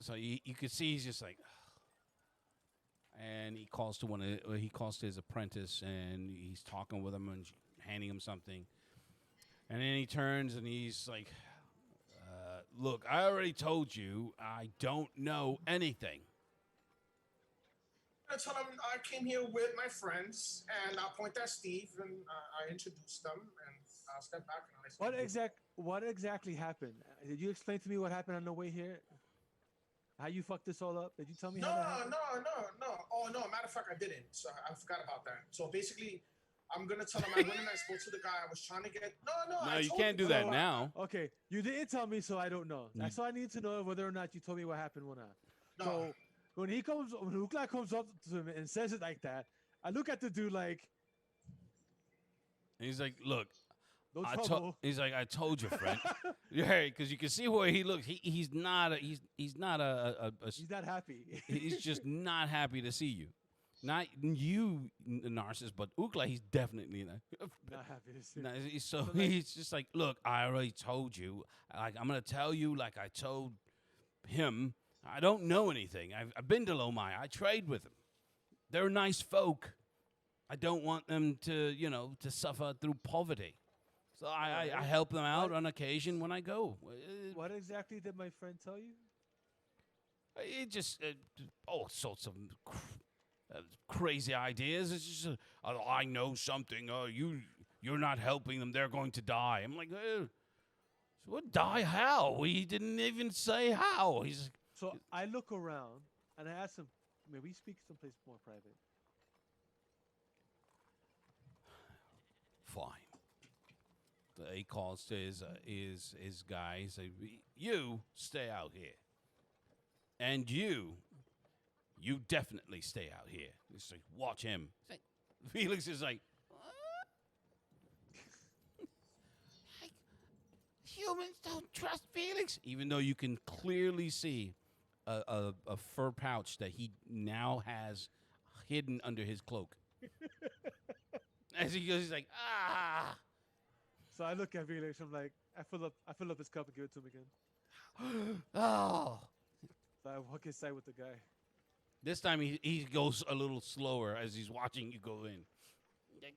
So you could see he's just like, and he calls to his apprentice, and he's talking with him and handing him something, and then he turns and he's like, look, I already told you I don't know anything. I tell him I came here with my friends, and I'll point at Steve, and I introduce them, and I'll step back and I listen. What exactly happened? Did you explain to me what happened on the way here? How you fucked this all up? Did you tell me? No. How that happened? Oh no, matter of fact, I didn't. So I forgot about that. So basically, I'm gonna tell him I went and I spoke to the guy. I was trying to get. No, you can't do that now. Okay, you didn't tell me, so I don't know. You- That's all I need to know, whether or not you told me what happened or not. No. So when Ukla comes up to him and says it like that, I look at the dude like, And he's like, look, no trouble. he's like, I told you, friend. Yeah, because you can see where he looks. He's not he's not He's not happy. he's just not happy to see you. Not you, narcissist, but Ukla, he's definitely not. Not happy to see. No, me. so like- he's just like, look, I already told you. Like, I'm gonna tell you, like I told him. I don't know anything. I've been to Lomai. I trade with them. They're nice folk. I don't want them to, to suffer through poverty. So I help them out on occasion when I go. What exactly did my friend tell you? It just all sorts of crazy ideas. It's just, I know something. You're not helping them. They're going to die. I'm like, so what? Die how? He didn't even say how. He's So I look around and I ask him, may we speak someplace more private? fine. He calls to his guy. He says, "You stay out here, and you definitely stay out here." He's like, "Watch him." Felix is like, Humans don't trust Felix. even though you can clearly see a fur pouch that he now has hidden under his cloak. As he goes, he's like, "Ah." So I look at Felix. I'm like, I fill up his cup and give it to him again. Oh. So I walk inside with the guy. This time he goes a little slower as he's watching you go in. Like,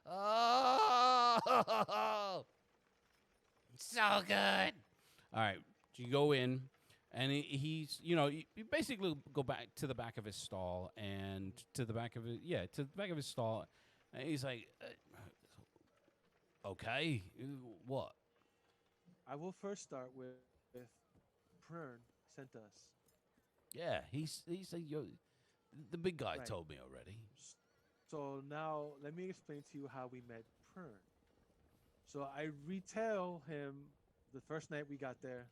oh, so good. All right, you go in, and he's, you basically go back to the back of his stall, and to the back of his stall, and he's like, okay, what? I will first start with Prern sent us. Yeah, he's like, the big guy Right. told me already. So now let me explain to you how we met Prern. So I retell him the first night we got there,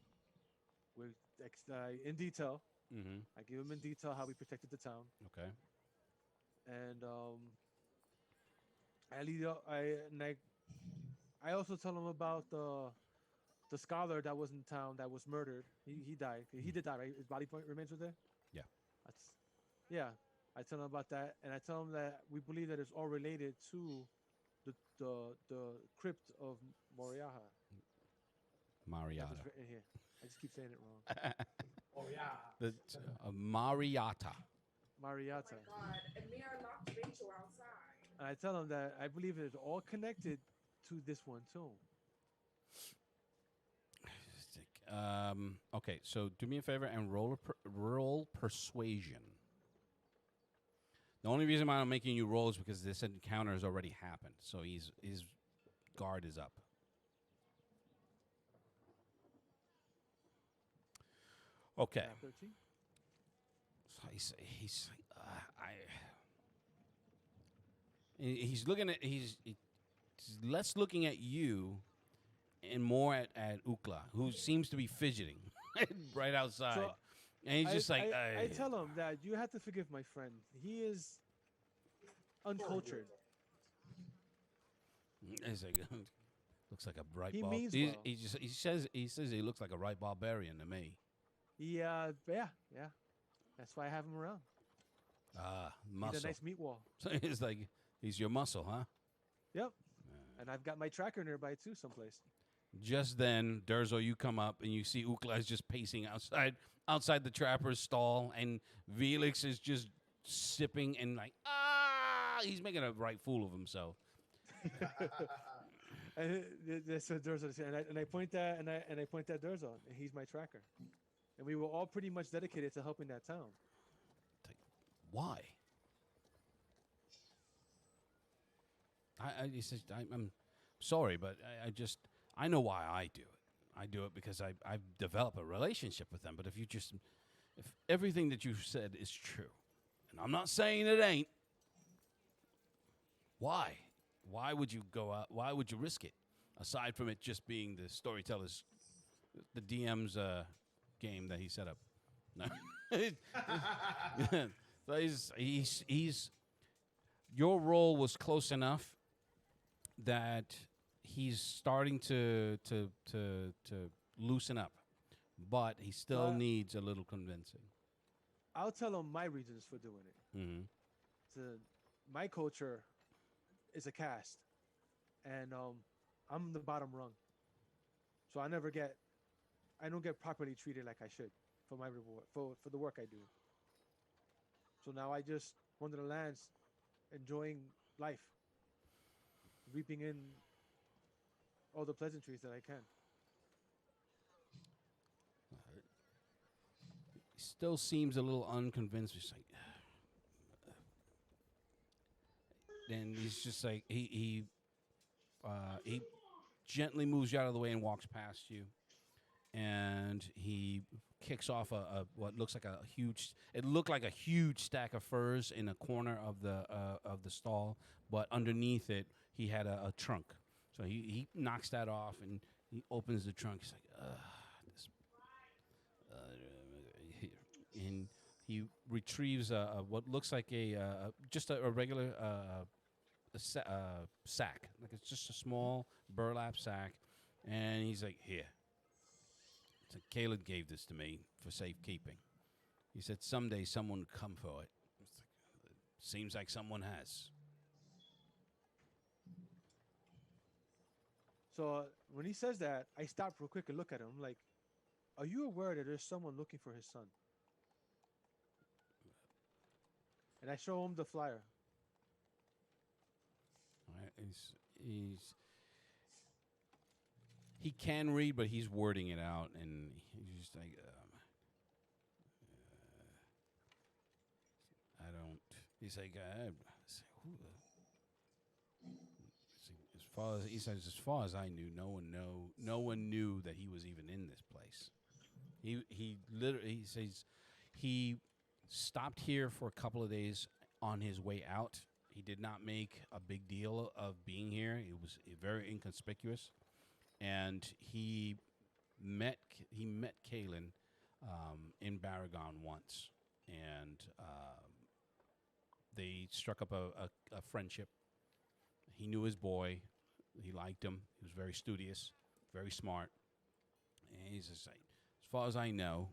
with in detail, Mm-hmm. I give him in detail how we protected the town, Okay. and I lead up, I and I also tell him about the scholar that was in town that was murdered. He died. He did die, right? His body point remains were there. Yeah. That's yeah. I tell him about that, and I tell him that we believe that it's all related to the crypt of Moriaha. That's Mariata. what's written here. I just keep saying it wrong. Oh yeah. The Mariata. Mariata. Oh my God. Amir locked Rachel outside. And I tell him that I believe it's all connected to this one tomb. Okay, so do me a favor and roll persuasion. The only reason why I'm making you roll is because this encounter has already happened, so his guard is up. Okay. 13. So he's looking at he's less looking at you and more at Ukla, who seems to be fidgeting right outside. So and he's just like, I tell him that you have to forgive my friend. He is uncultured. he's like, looks like a bright. He means well. He says he looks like a right barbarian to me. Yeah. That's why I have him around. Muscle. He's a nice meat wall. So he's like, he's your muscle, huh? Yep. And I've got my tracker nearby too, someplace. Just then, Durzo, you come up and you see Ukla is just pacing outside the trapper's stall, and Felix is just sipping and like, he's making a right fool of himself. And that's what Durzo said. And I point that and I point that Durzo, and he's my tracker. And we were all pretty much dedicated to helping that town. Why? He says, I'm sorry, but I know why I do it. I do it because I've developed a relationship with them. But if everything that you've said is true, and I'm not saying it ain't, why? Why would you go out? Why would you risk it? Aside from it just being the storyteller's, the DM's game that he set up. No. So he's your role was close enough that he's starting to loosen up, but he still needs a little convincing. I'll tell him my reasons for doing it. Mm-hmm. So my culture is a caste, and I'm the bottom rung, so I don't get properly treated like I should for my reward for the work I do. So now I just wander the lands, enjoying life, reaping in all the pleasantries that I can. He still seems a little unconvinced. He's like, then he's just like he gently moves you out of the way and walks past you, and he kicks off what looks like a huge. It looked like a huge stack of furs in a corner of the stall, but underneath it he had a trunk. So he knocks that off and he opens the trunk. He's like, and he retrieves what looks like just a regular sack, like it's just a small burlap sack, and he's like, here. So Caleb gave this to me for safekeeping. He said someday someone would come for it. Seems like someone has. So when he says that, I stop real quick and look at him. I'm like, are you aware that there's someone looking for his son? And I show him the flyer. All right, he can read, but he's wording it out, and he's just like, I don't. He's like, as far as I knew, no one knew that he was even in this place. He says he stopped here for a couple of days on his way out. He did not make a big deal of being here. It was very inconspicuous. And he met Kalen in Baragon once, and they struck up a friendship. He knew his boy. He liked him. He was very studious, very smart. And he's just like, as far as I know,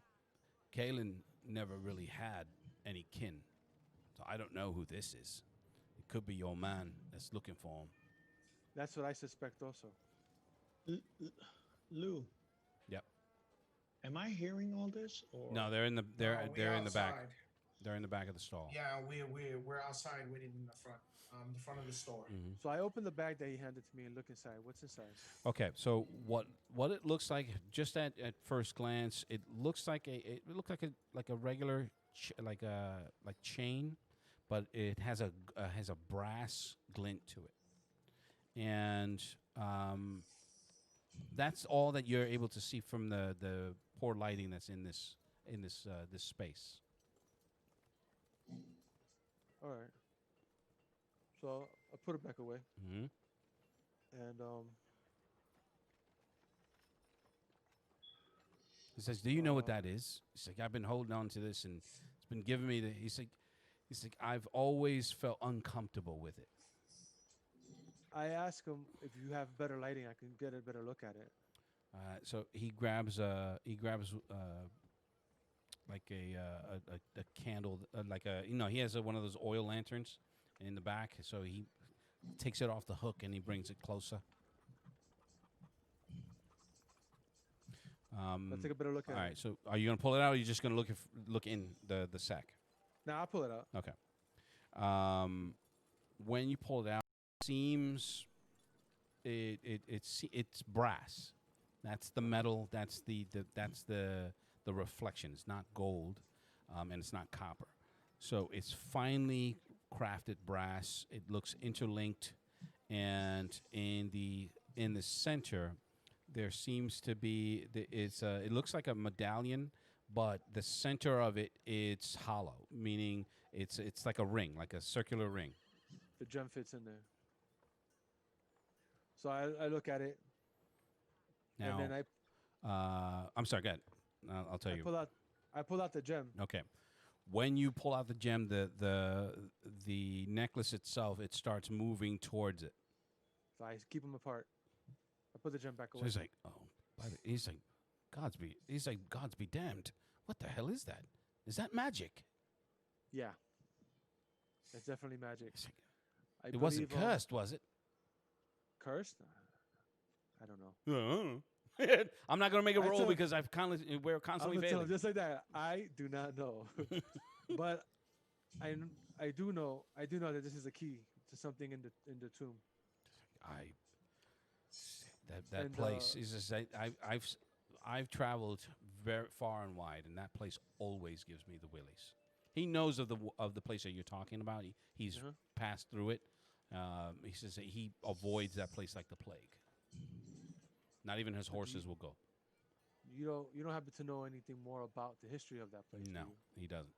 Kalen never really had any kin. So I don't know who this is. It could be your man that's looking for him. That's what I suspect also. Lou, Yep. am I hearing all this? Or No, they're in the No, we they're in the back. outside. They're in the back of the stall. Yeah, we're outside waiting in the front of the store. Hmm. So I open the bag that he handed to me and look inside. What's inside? Okay, so what it looks like just at first glance, it looks like it looks like a regular like chain, but it has a brass glint to it, and that's all that you're able to see from the poor lighting that's in this this space. All right. So I put it back away, Hmm. and He says, "Do you know what that is?" He's like, "I've been holding on to this, and it's been giving me the." He's like, "I've always felt uncomfortable with it." I ask him if you have better lighting, I can get a better look at it. So he grabs like a candle, like he has one of those oil lanterns in the back. So he takes it off the hook and he brings it closer. Let's take a better look All at right. it. So are you gonna pull it out, or are you just gonna look in the sack? Now I'll pull it out. Okay. When you pull it out, it seems it's brass. That's the metal. That's the reflection. It's not gold, and it's not copper. So it's finely crafted brass. It looks interlinked, and in the center, there seems to be it looks like a medallion, but the center of it's hollow, meaning it's like a ring, like a circular ring. The gem fits in there. So I look at it, Now, and then I'm sorry. Go ahead. I'll tell I you. pull out the gem. Okay. When you pull out the gem, the necklace itself, it starts moving towards it. So I keep them apart. I put the gem back So away. he's like, he's like, Gods be damned. What the hell is that? Is that magic? Yeah, it's definitely magic. He's like, I it wasn't believe, cursed, was it? Cursed? I don't know. I'm not gonna make a I roll told- because we're I'm constantly gonna tell him failing. just like that. I do not know, but I do know that this is a key to something in the tomb. That And, place is just I've traveled very far and wide, and that place always gives me the willies. He knows of the place that you're talking about. He's Uh-huh. passed through it. He says that he avoids that place like the plague. Not even his horses will go. You don't happen to know anything more about the history of that place? do No, you? he doesn't.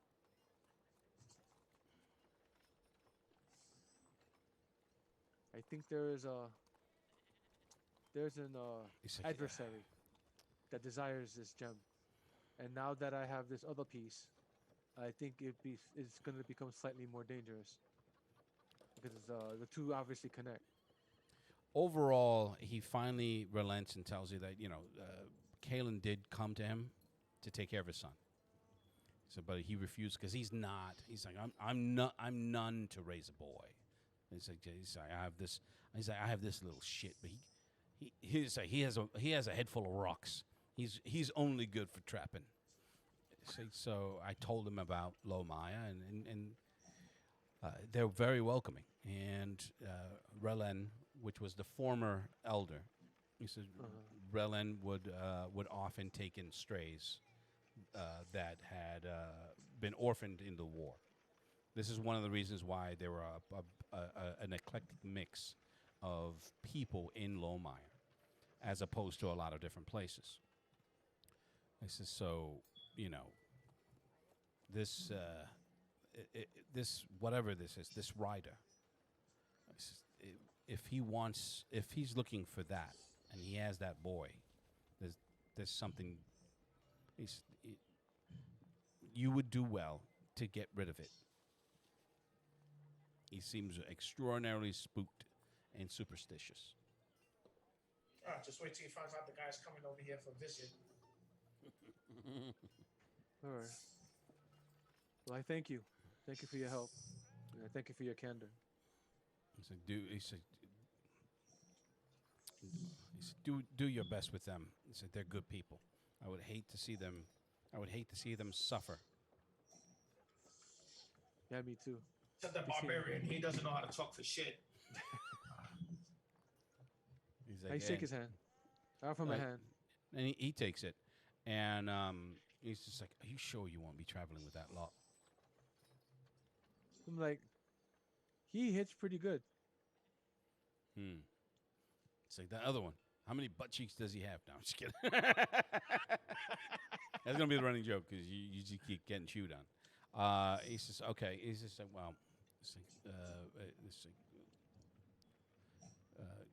I think there's an He's like, adversary that desires this gem, and now that I have this other piece, I think it's going to become slightly more dangerous because the two obviously connect. Overall, he finally relents and tells you that Kalen did come to him to take care of his son. So, but he refused because he's not. He's like, I'm none to raise a boy. He's like, I have this. He's like, I have this little shit, but he's like, he has a head full of rocks. He's only good for trapping. So I told him about Lomaya, and they're very welcoming. And Relen, which was the former elder, he says Relen would often take in strays that had been orphaned in the war. This is one of the reasons why there were an eclectic mix of people in Lomaya, as opposed to a lot of different places. This is so, this this whatever this is, this rider. If he's looking for that, and he has that boy, there's something. you would do well to get rid of it. He seems extraordinarily spooked and superstitious. Just wait till you find out the guy's coming over here for a visit. All right. Well, I thank you. Thank you for your help. And I thank you for your candor. He's like, do your best with them. He said, they're good people. I would hate to see them suffer. Yeah, me too. Except that barbarian, he doesn't know how to talk for shit. He's I like, shake his hand. I offer my hand. and he takes it, and he's just like, are you sure you won't be traveling with that lot? I'm like, he hits pretty good. It's like that other one. How many butt cheeks does he have? No, I'm just kidding. That's gonna be the running joke because you just keep getting chewed on. He says, okay. He's just like, well,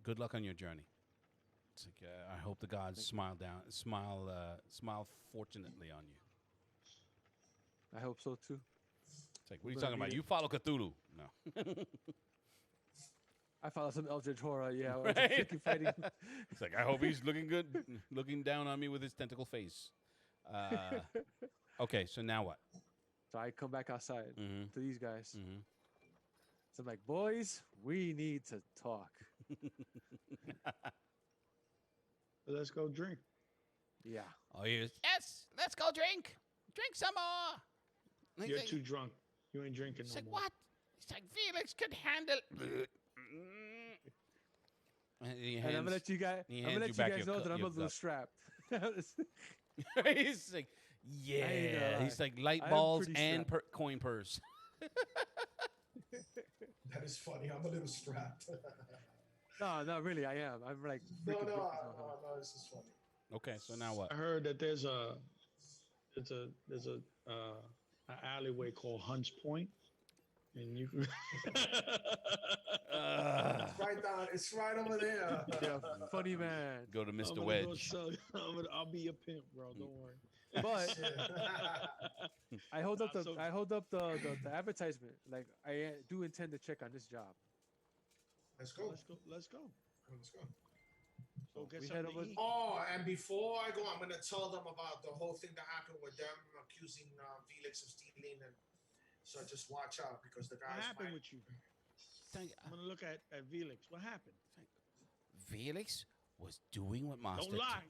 good luck on your journey. It's like, I hope the gods smile fortunately on you. I hope so too. It's like, what are you talking about? You follow Cthulhu? No. I follow some Eldritch horror. Yeah, Right? keep fighting. It's like, I hope he's looking good, looking down on me with his tentacle face. Okay, so now what? So I come back outside Mm-hmm. to these guys. Mm-hmm. So I'm like, boys, we need to talk. Let's go drink. Yeah. Oh, yes. Yes, let's go drink. Drink some more. Like, You're like- too drunk. You ain't drinking It's no like, more. what? It's like Felix could handle. And he And I'm gonna let you guys. he I'm gonna hands let you you back guys your know cu- that I'm a your little gut. strapped. He's like, yeah. lie. He's like light I am balls pretty and strapped. coin purse. That is funny. I'm a little strapped. No, not really. I am. I'm like. no, freaking no, broke as no, hell. no, this is funny. Okay, so now what? I heard that there's a an alleyway called Hunts Point, and you can. It's right down. It's right over there. Yeah, funny man. Go to I'm Mr. gonna go Wedge. sell- I'll be a pimp, bro. Don't worry. But Shit. I hold up Nah, the so- I hold up the advertisement. Like I do intend to check on this job. Let's go. Let's go. Let's go. Let's go. Go get We something head to over- eat. Oh, and before I go, I'm gonna tell them about the whole thing that happened with them accusing Felix of stealing, and so just watch out because the What guys. happened might- with you? I'm gonna look at Felix. What happened? Felix was doing what Master. Don't lie.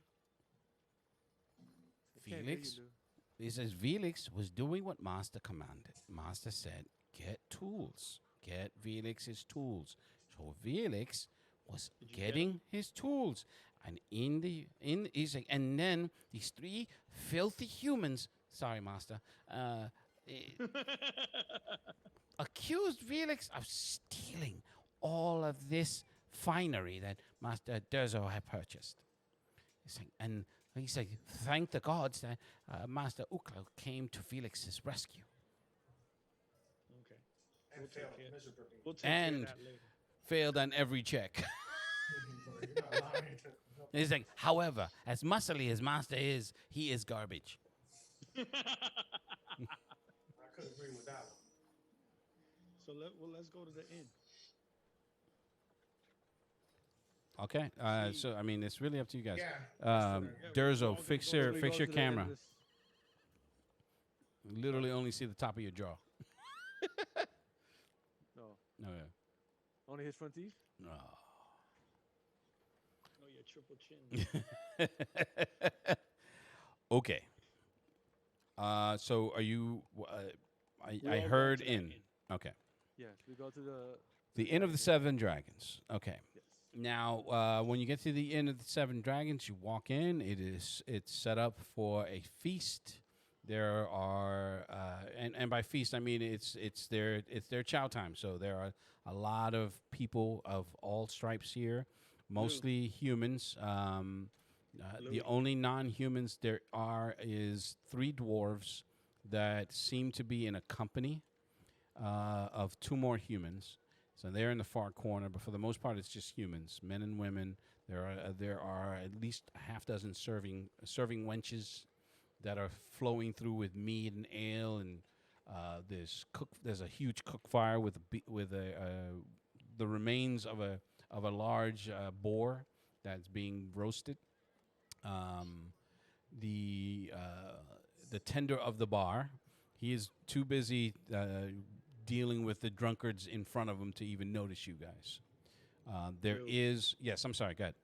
I can't hear you, Felix? Lou. He says Felix was doing what Master commanded. Master said, get tools. Get Felix's tools. So Felix was Did you get getting his tools. And he's like, and then these three filthy humans, sorry, Master, accused Felix of stealing all of this finery that Master Derzo had purchased. He's like, and he's like, thank the gods that Master Uklo came to Felix's rescue. Okay. and We'll take failed care. miserably. We'll take care And- of that later. Failed on every check. You're not lying. He's like, however, as muscly as Master is, he is garbage. I could agree with that one. So let's go to the inn. Okay, so I mean, it's really up to you guys. Yeah. Um, Yeah, Derzo, we'll fix go- your We fix go your to the end of camera. this- Literally only see the top of your jaw. No, No, yeah. only his front teeth. No. No, your triple chin. Okay. So are you? We I all go heard to that in. Okay. Yes, we go to the. The Inn of the Seven Dragons. Okay. Yes. Now, when you get to the Inn of the Seven Dragons, you walk in. It's set up for a feast. There are, and by feast I mean it's their chow time. So there are a lot of people of all stripes here, mostly humans. The Louis. only non-humans there are is 3 dwarves that seem to be in a company of 2 more humans. So they're in the far corner, but for the most part, it's just humans, men and women. There are at least a half dozen serving wenches that are flowing through with mead and ale, and there's a huge cook fire with the remains of a large boar that's being roasted. The tender of the bar, he is too busy dealing with the drunkards in front of him to even notice you guys. There Dude. is, yes, I'm sorry, go ahead.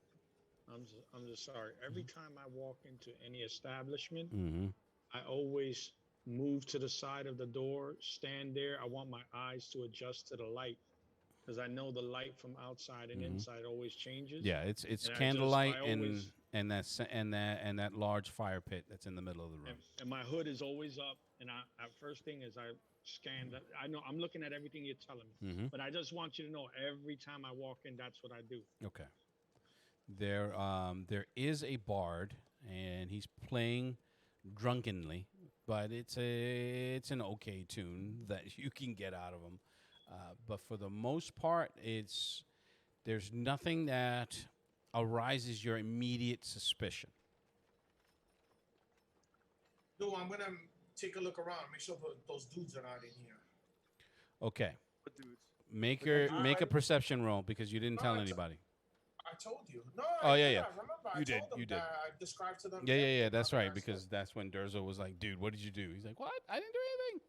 I'm just sorry. Every time I walk into any establishment, Mm-hmm. I always move to the side of the door, stand there. I want my eyes to adjust to the light because I know the light from outside and Mhm. inside always changes. Yeah, it's And candlelight I always, and that large fire pit that's in the middle of the room. and my hood is always up. And first thing is I scan that. I know I'm looking at everything you're telling me, Mm-hmm. but I just want you to know every time I walk in, that's what I do. Okay. There is a bard, and he's playing drunkenly, but it's an okay tune that you can get out of him. But for the most part, there's nothing that arises your immediate suspicion. No, I'm gonna take a look around, make sure those dudes are not in here. Okay, What dudes? make Okay. make a Alright. perception roll because you didn't tell Alright, anybody. I told you. No. Oh, I yeah, did. yeah. I remember. I You did, told them you did. that I described to them. Yeah, that's right. I said, Because that's when Durzo was like, "Dude, what did you do?" He's like, "What? I didn't do anything."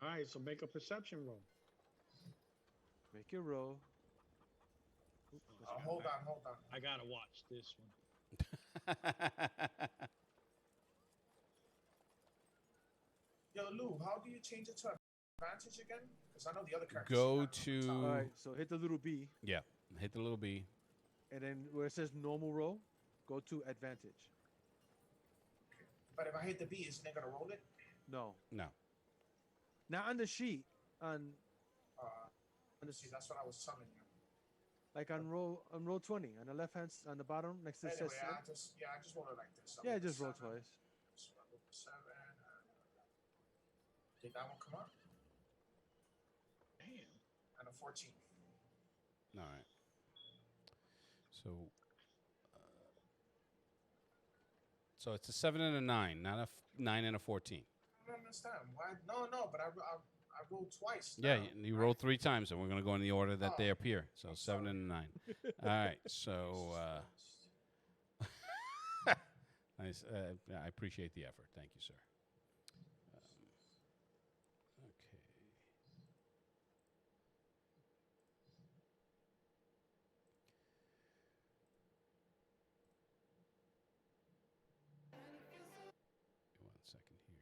All right, so make a perception roll. Make your roll. hold on. I gotta watch this one. Yo, Lou, how do you change it to advantage again? Because I know the other characters. Go have it on the to- top. All right, so hit the little B, Yeah, hit the little B. and then where it says normal roll, go to advantage. But if I hit the B, isn't it gonna roll it? No, No. not on the sheet. On See, that's what I was telling you. like on roll 20 on the left hand on the bottom next to Anyway, says I just roll it like this. yeah, just roll twice. So I rolled the 7. Did that one come up? Damn. And a 14. All right. So it's a 7 and a 9, not a 9 and a 14. I don't understand why. No, but I rolled twice. Yeah, now, you right? rolled 3 times, and we're going to go in the order that they Oh, appear. So I'm 7 sorry. and a 9. All right. So nice. I appreciate the effort. Thank you, sir. Okay. One second here.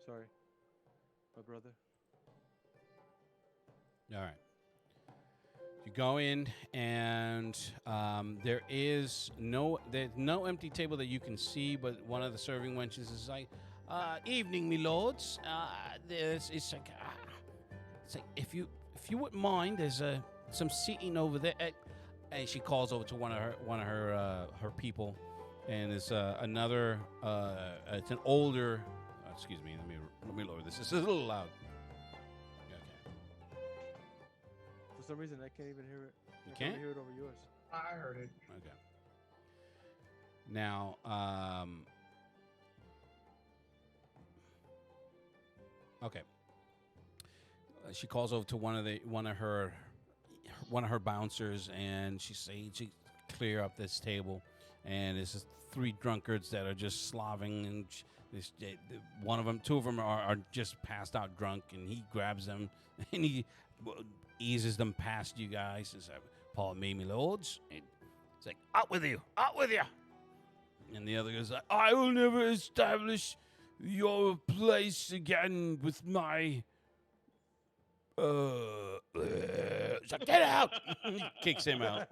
Sorry, my brother. All right. You go in, and there's no empty table that you can see, but one of the serving wenches is like, "Evening, me lords. It's like if you wouldn't mind, there's some seating over there." And she calls over to one of her people, and it's another. It's an older. Excuse me. Let me lower this. This is a little loud. Okay. For some reason, I can't even hear it. You I can't? hear it over yours. I heard it. Okay. Now, okay. She calls over to one of her bouncers, and she clear up this table, and there's just 3 drunkards that are just slaving, and two of them are just passed out drunk, and he grabs them and he eases them past you guys. He says, "Pardon me, my lords." It's like, "Out with you, out with you." And the other guy's like, "I will never establish your place again with my so get out." He kicks him out.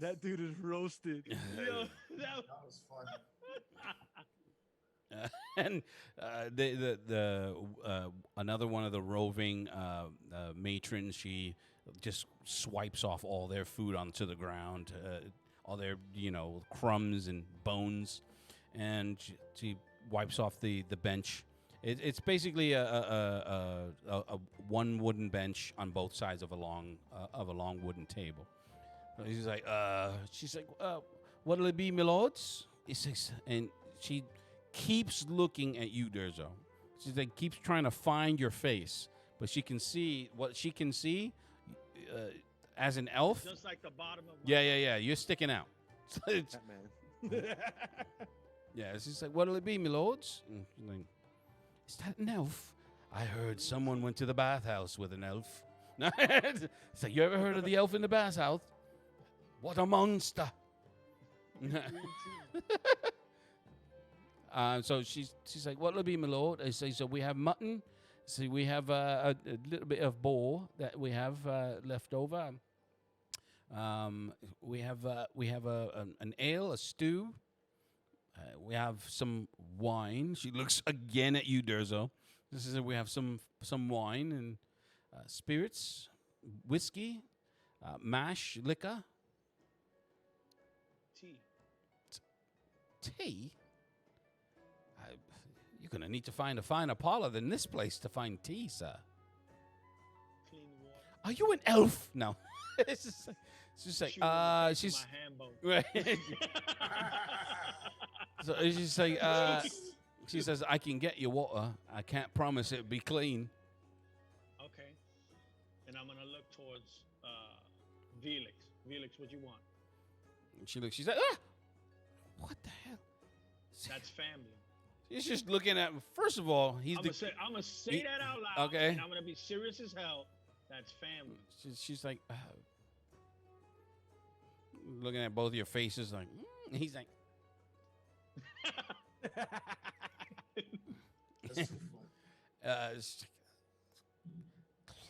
That dude is roasted. Yo, that, That was fun. And another one of the roving matrons, she just swipes off all their food onto the ground, all their crumbs and bones, and she wipes off the bench. It's basically a one wooden bench on both sides of a long wooden table. So she's like, what'll it be, my lords? He says, and she keeps looking at you, Durzo. She's like, keeps trying to find your face, but she can see what she can see as an elf. Just like the bottom of my Yeah. You're sticking out. So it's- Batman. yeah, she's like, what'll it be, my lords? And she's like, is that an elf? I heard someone went to the bathhouse with an elf. It's like, you ever heard of the elf in the bathhouse? What a monster. So she's like, what'll it be, my lord? I say, so we have mutton. So we have a little bit of boar that we have left over. We have an ale, a stew. We have some wine. She looks again at you, Durzo. This is we have some wine and spirits, whiskey, mash, liquor, tea. tea. You're gonna need to find a finer parlor than this place to find tea, sir. Clean water. Are you an elf? No. It's just like, Shoe in the face she's of my ham bone. right. So she's like, she says, I can get you water. I can't promise it'll be clean. Okay. And I'm gonna look towards Felix. Felix, what you want? And she's like, what the hell? That's family. She's just looking at. First of all, he's I'm gonna say he- that out loud. okay. And I'm gonna be serious as hell. That's family. She's like, looking at both your faces, like. He's like, That's too funny. it's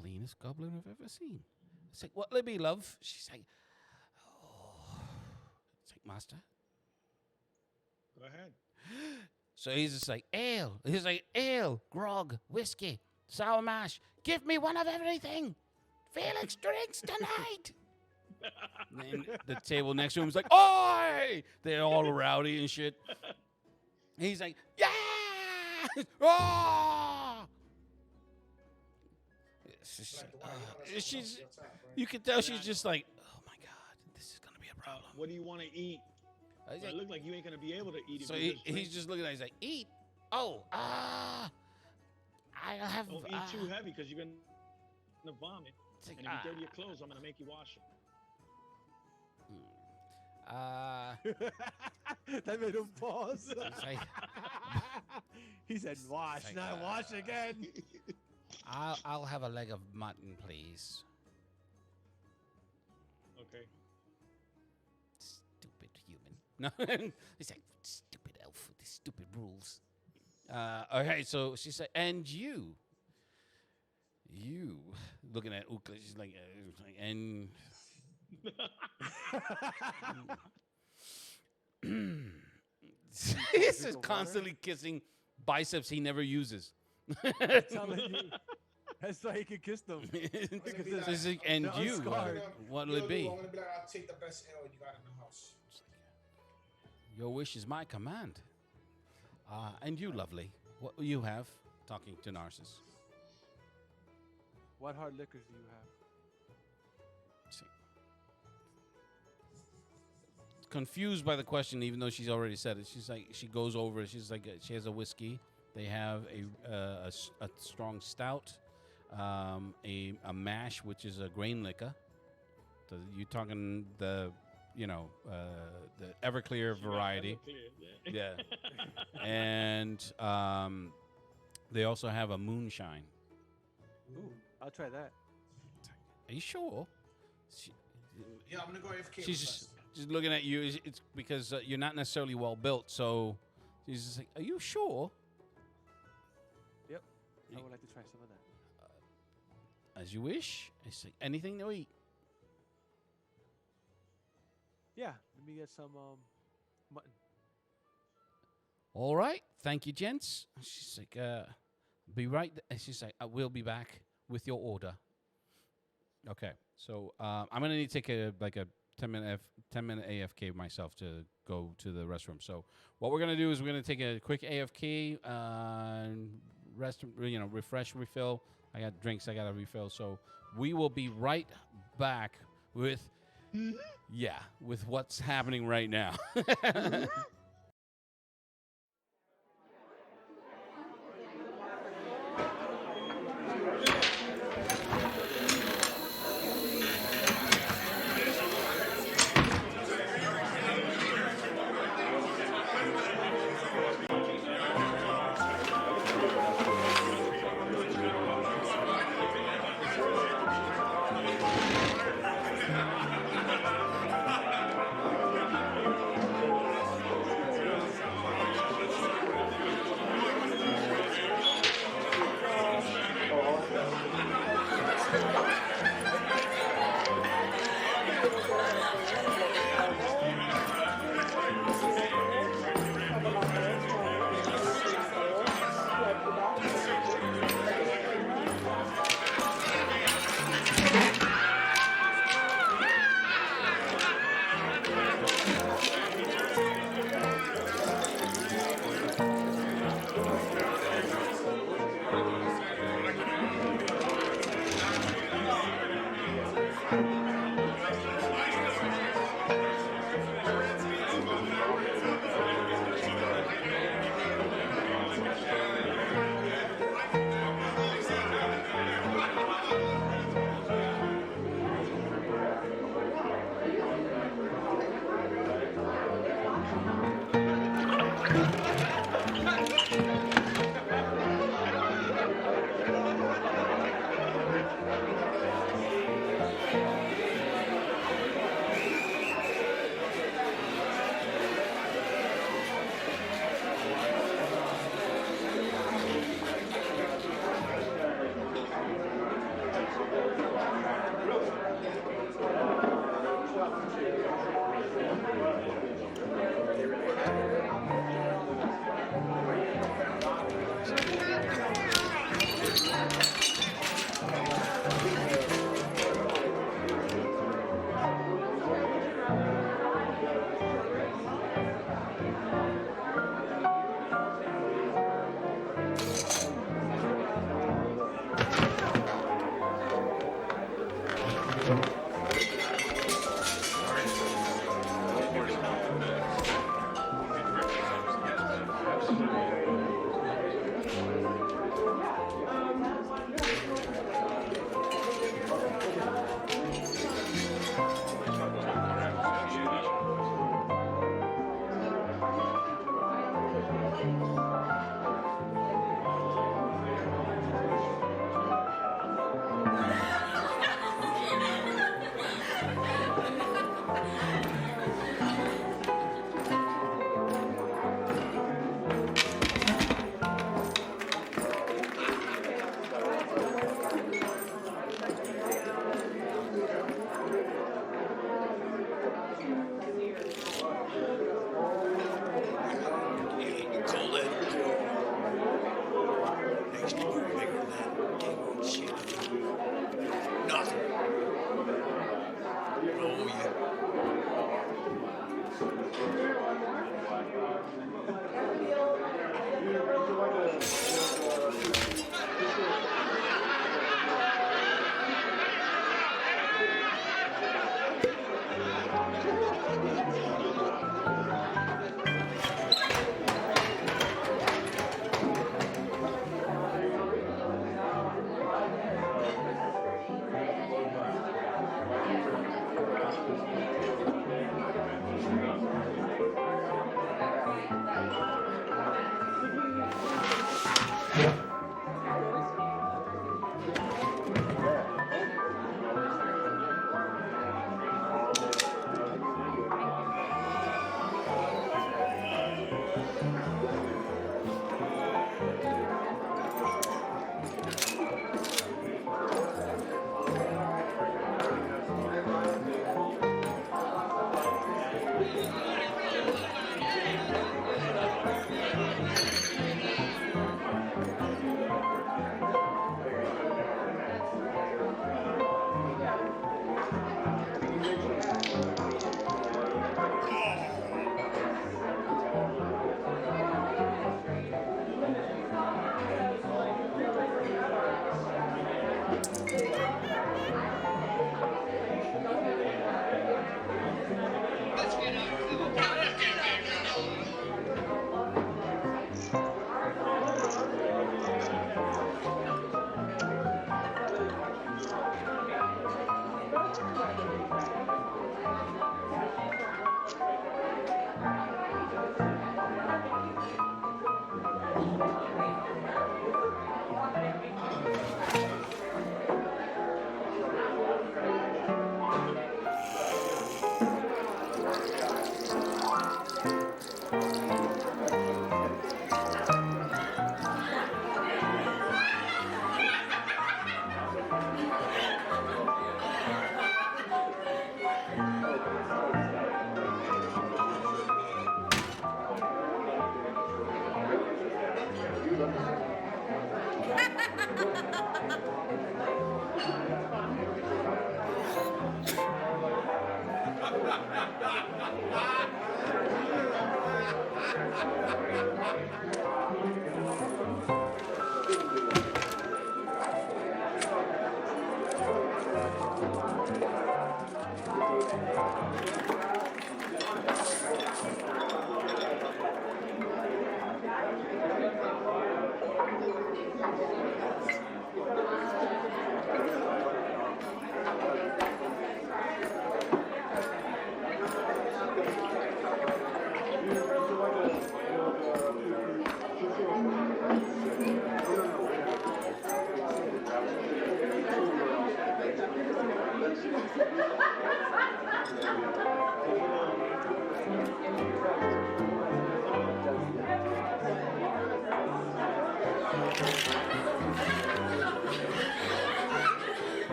cleanest goblin I've ever seen. It's like, what'll it be, love? She's like, oh. It's like, master. Go ahead. So he's just like, ale. He's like, ale, grog, whiskey, sour mash. Give me one of everything. Felix drinks tonight. And the table next to him is like, oi! They're all rowdy and shit. He's like, yeah! Oh! It's just Like, like, why you wanna smoke she's, your top, right? you can tell she's just like, oh my God, this is going to be a problem. What do you want to eat? He's Well, like- it look like you ain't gonna be able to eat it. so if you he's drink. just looking at it. He's like, eat. Oh, I'll have. Don't eat too heavy because you're gonna vomit. it's like, And if you dirty your clothes, I'm gonna make you wash them. That made him pause. it's like, He said, "Wash, Like, not wash again." I'll have a leg of mutton, please. Okay. Stupid human. No, he's like, stupid elf with these stupid rules. Okay, so she said, and you looking at Ukla, she's like, and he's just constantly kissing biceps he never uses. Telling you. That's why he could kiss them. Because So she's like, and they're you, unscarred. what'll it be? I'm gonna be like, I'll take the best ale you got in the house. Your wish is my command. And you, lovely, what will you have? Talking to Narcissus. What hard liquors do you have? Confused by the question, even though she's already said it. She's like, she goes over. She's like, she has a whiskey. They have a strong stout, a mash, which is a grain liquor. So you talking the Everclear variety. Everclear, Yeah. And they also have a moonshine. Ooh, I'll try that. Are you sure? She, Yeah, I'm gonna go AFK. she's just looking at you. It's because you're not necessarily well built. So she's just like, are you sure? I would like to try some of that. As you wish. It's like anything to eat. Yeah, let me get some mutton. All right. Thank you, gents. She's like, be right. She's like, I will be back with your order. Okay. So I'm gonna need to take a 10-minute AFK myself to go to the restroom. So what we're gonna do is we're gonna take a quick AFK, rest, refresh, refill. I got drinks I gotta refill. So we will be right back with with what's happening right now.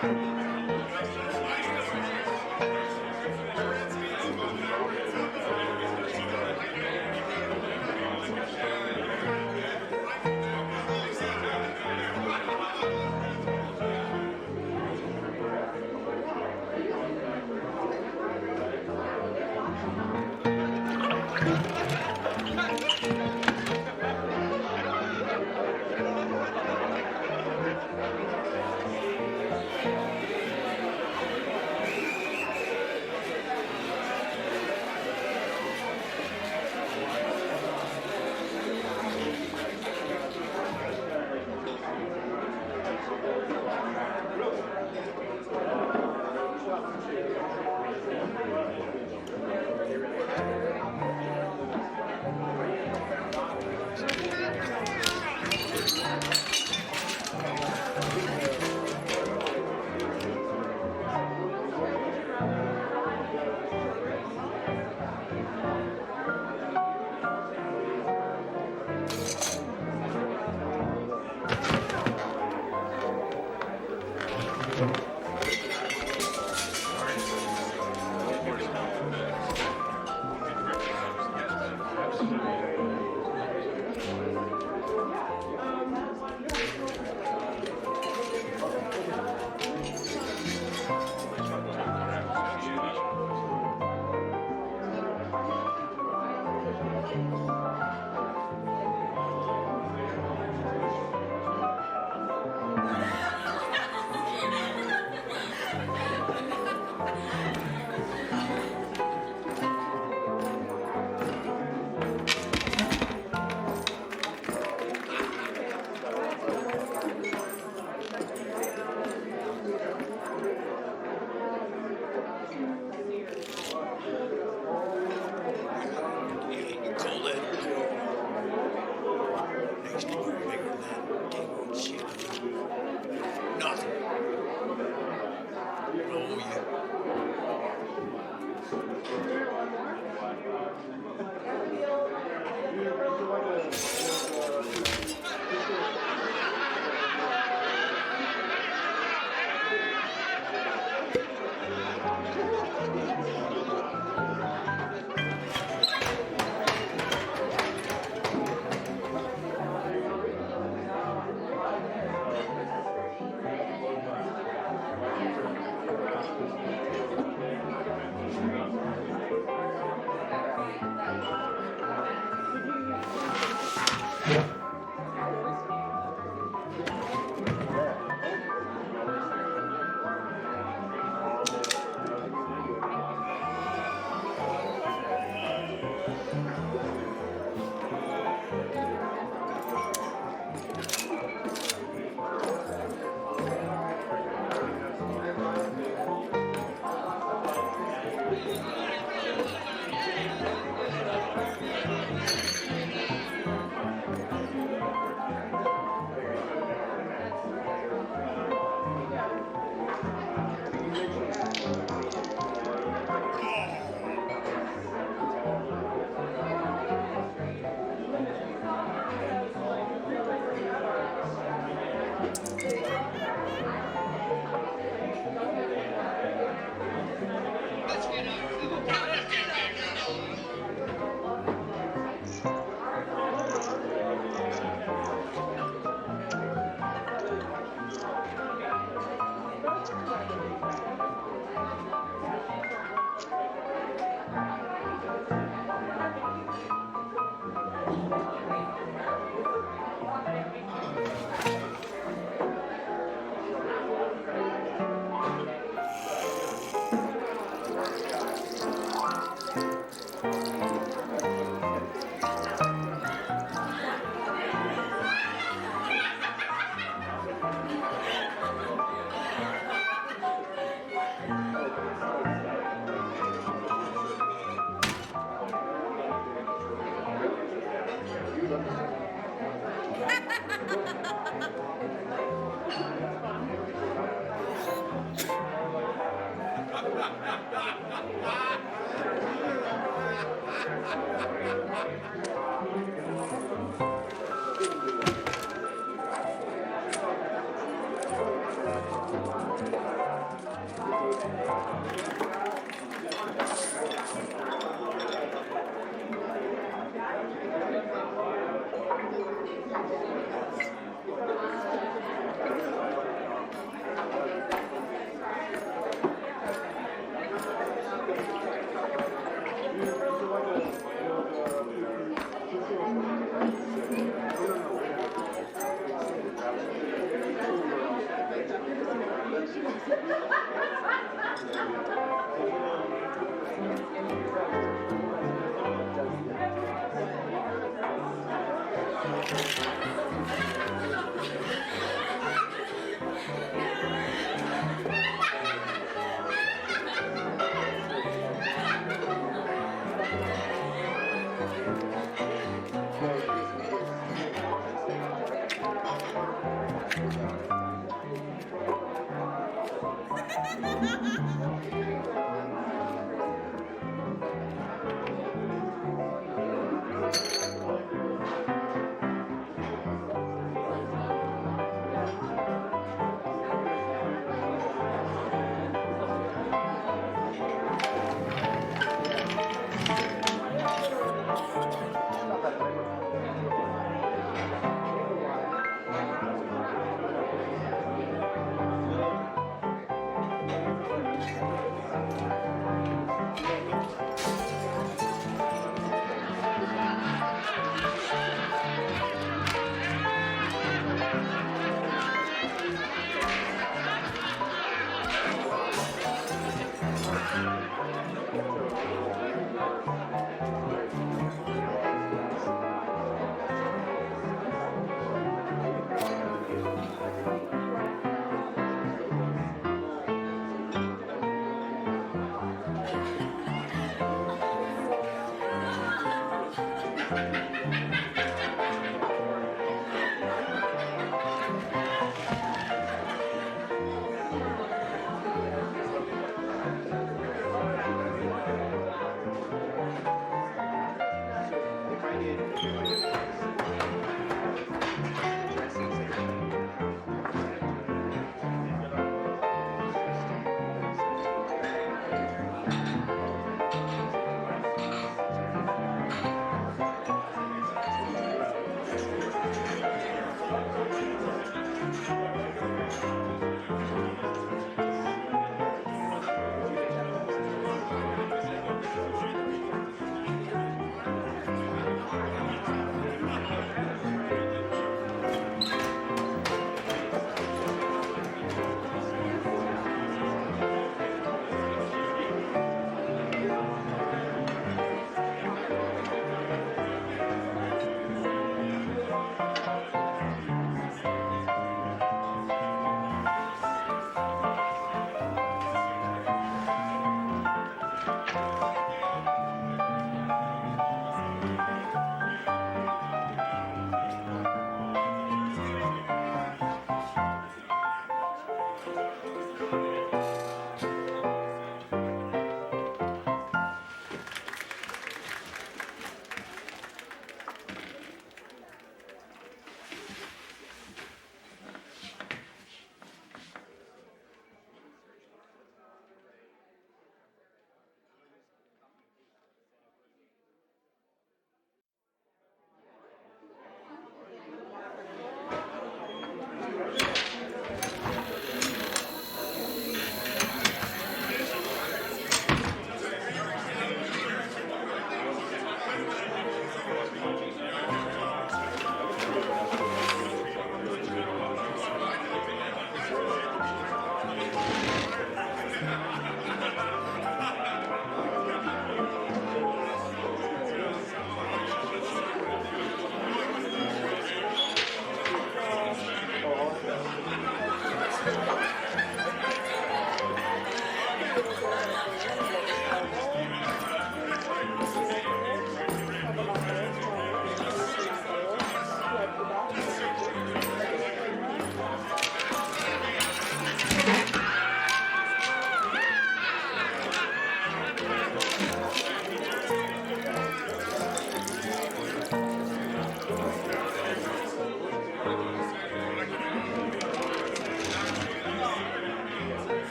You call that next door bigger than dang old shit? Nothing. Oh, yeah.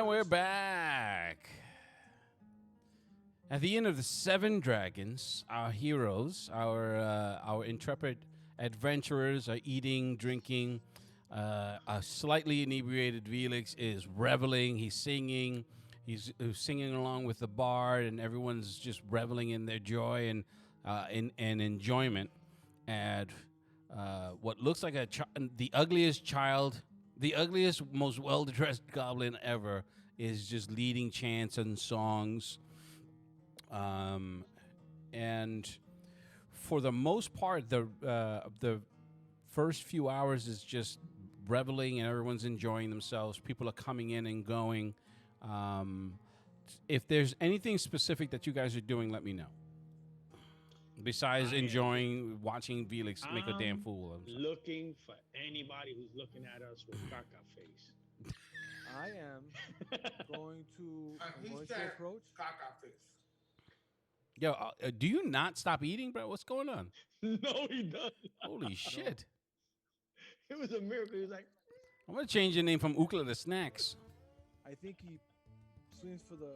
And we're back. At the end of the Seven Dragons, our heroes, our intrepid adventurers are eating, drinking. A slightly inebriated Velix is reveling. He's singing. He's singing along with the bard, and everyone's just reveling in their joy and enjoyment at what looks like the ugliest child, the ugliest, most well-dressed goblin ever is just leading chants and songs. And for the most part, the first few hours is just reveling and everyone's enjoying themselves. People are coming in and going. If there's anything specific that you guys are doing, let me know. Besides enjoying watching Velix make a damn fool of himself. Looking for anybody who's looking at us with caca face. I am going to approach. Caca face. Yo, do you not stop eating, bro? What's going on? No, he doesn't. Holy shit. It was a miracle. He was like, I'm going to change your name from Ukla to Snacks. I think he swings for the.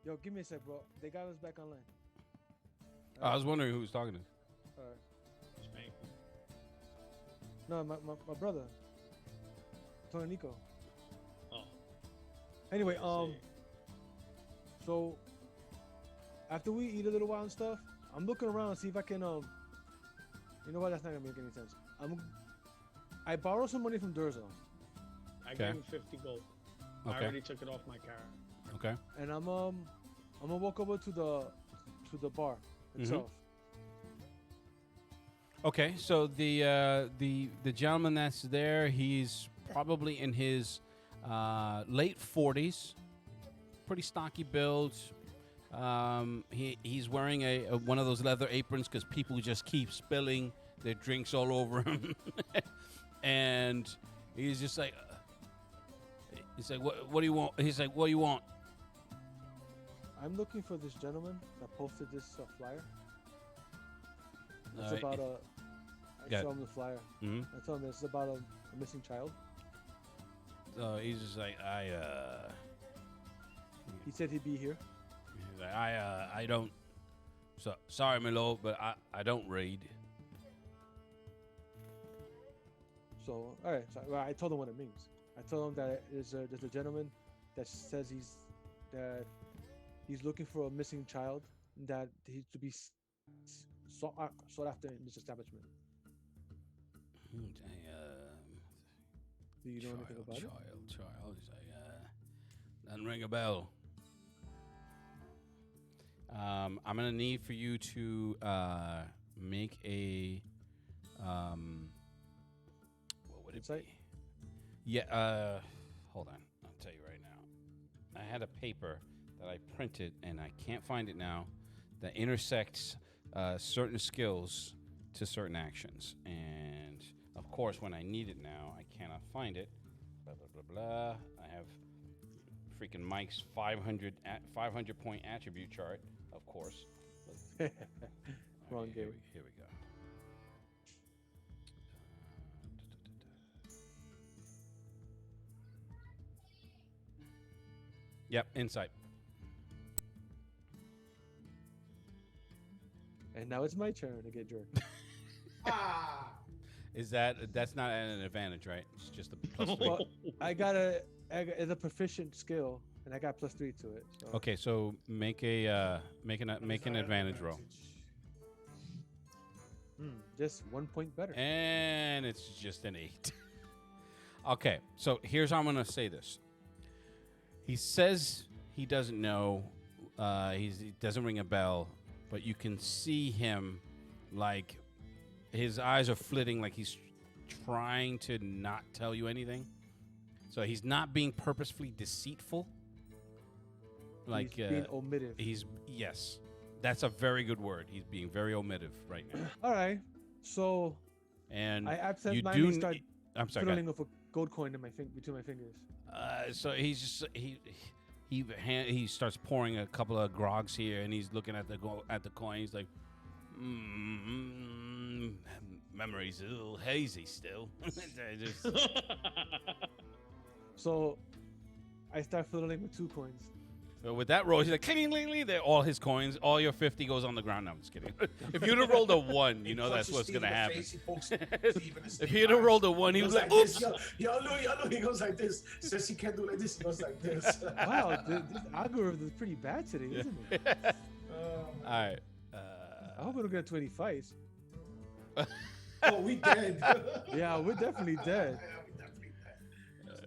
Yo, give me a sec, bro. They got us back online. I was wondering who was talking to. All right. Spank. No, my brother, Tony Nico. Oh. Anyway, See. so after we eat a little while and stuff, I'm looking around to see if I can you know what? That's not gonna make any sense. I borrowed some money from Durzo, I Okay. gave him 50 gold. I Okay. already took it off my character. Okay. and I'm gonna walk over to the bar itself. Okay, so the gentleman that's there, he's probably in his late 40s, pretty stocky build. He's wearing a one of those leather aprons because people just keep spilling their drinks all over him, and he's just like, what do you want? He's like, what do you want? I'm looking for this gentleman that posted this flyer. It's Uh, about I yeah. show him the flyer. Mhm. I told him it's about a missing child. He's just like, He said he'd be here. he's like, I don't. So sorry, my lord, but I don't read. So, all right. So, well, I told him what it means. I told him that there's a gentleman that says he's looking for a missing child that he's to be sought after in this establishment. Do you know anything about it? Child. He's like, doesn't ring a bell. I'm gonna need for you to make a what would it Insight? be? Yeah. Hold on. I'll tell you right now. I had a paper that I printed and I can't find it now that intersects certain skills to certain actions. And of course, when I need it now, I cannot find it. Blah blah blah blah. I have freaking Mike's 500 point attribute chart, of course. Wrong Okay, game. Here we go. Yep, insight. And now it's my turn to get jerked. Ah. That's not an advantage, right? It's just a plus 3. Well, it's a proficient skill, and I got +3 to it. So. Okay, so make an advantage roll. Just 1 point better. And it's just an 8. Okay, so here's how I'm gonna say this. He says he doesn't know. He doesn't ring a bell, but you can see him, like his eyes are flitting, like he's trying to not tell you anything. So he's not being purposefully deceitful. Like He's being omitted. Yes, that's a very good word. He's being very omittive right now. All right. So And I you absentmindedly do. start I'm sorry. go ahead. fiddling with a gold coin in between my fingers. So he's just he starts pouring a couple of grogs here, and he's looking at the coin. He's like, Memory's a little hazy still. So I start fiddling with 2 coins. So with that roll, he's like, cling, cling, cling. They're all his coins. All your 50 goes on the ground. No, I'm just kidding. If you'd have rolled a 1, you know that's what's going to happen. If he'd have rolled a 1, he was like, oops. Yo, look, he goes like this. Says he can't do like this, he goes like this. Wow, this algorithm is pretty bad today, isn't it? All right. I hope we don't get into any fights. Oh, we dead. Yeah, we're definitely dead. Yeah, we definitely dead.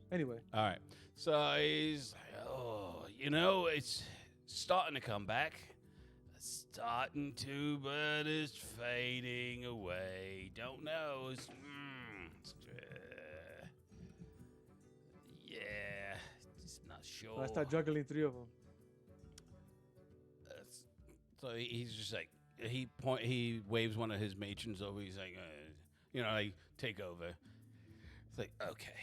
Anyway, All right. So he's like, oh, it's starting to come back. Starting to, but it's fading away. Don't know. Yeah, just not sure. so I start juggling 3 of them. So he's just like, he waves one of his matrons over. He's like, like, take over. It's like, okay.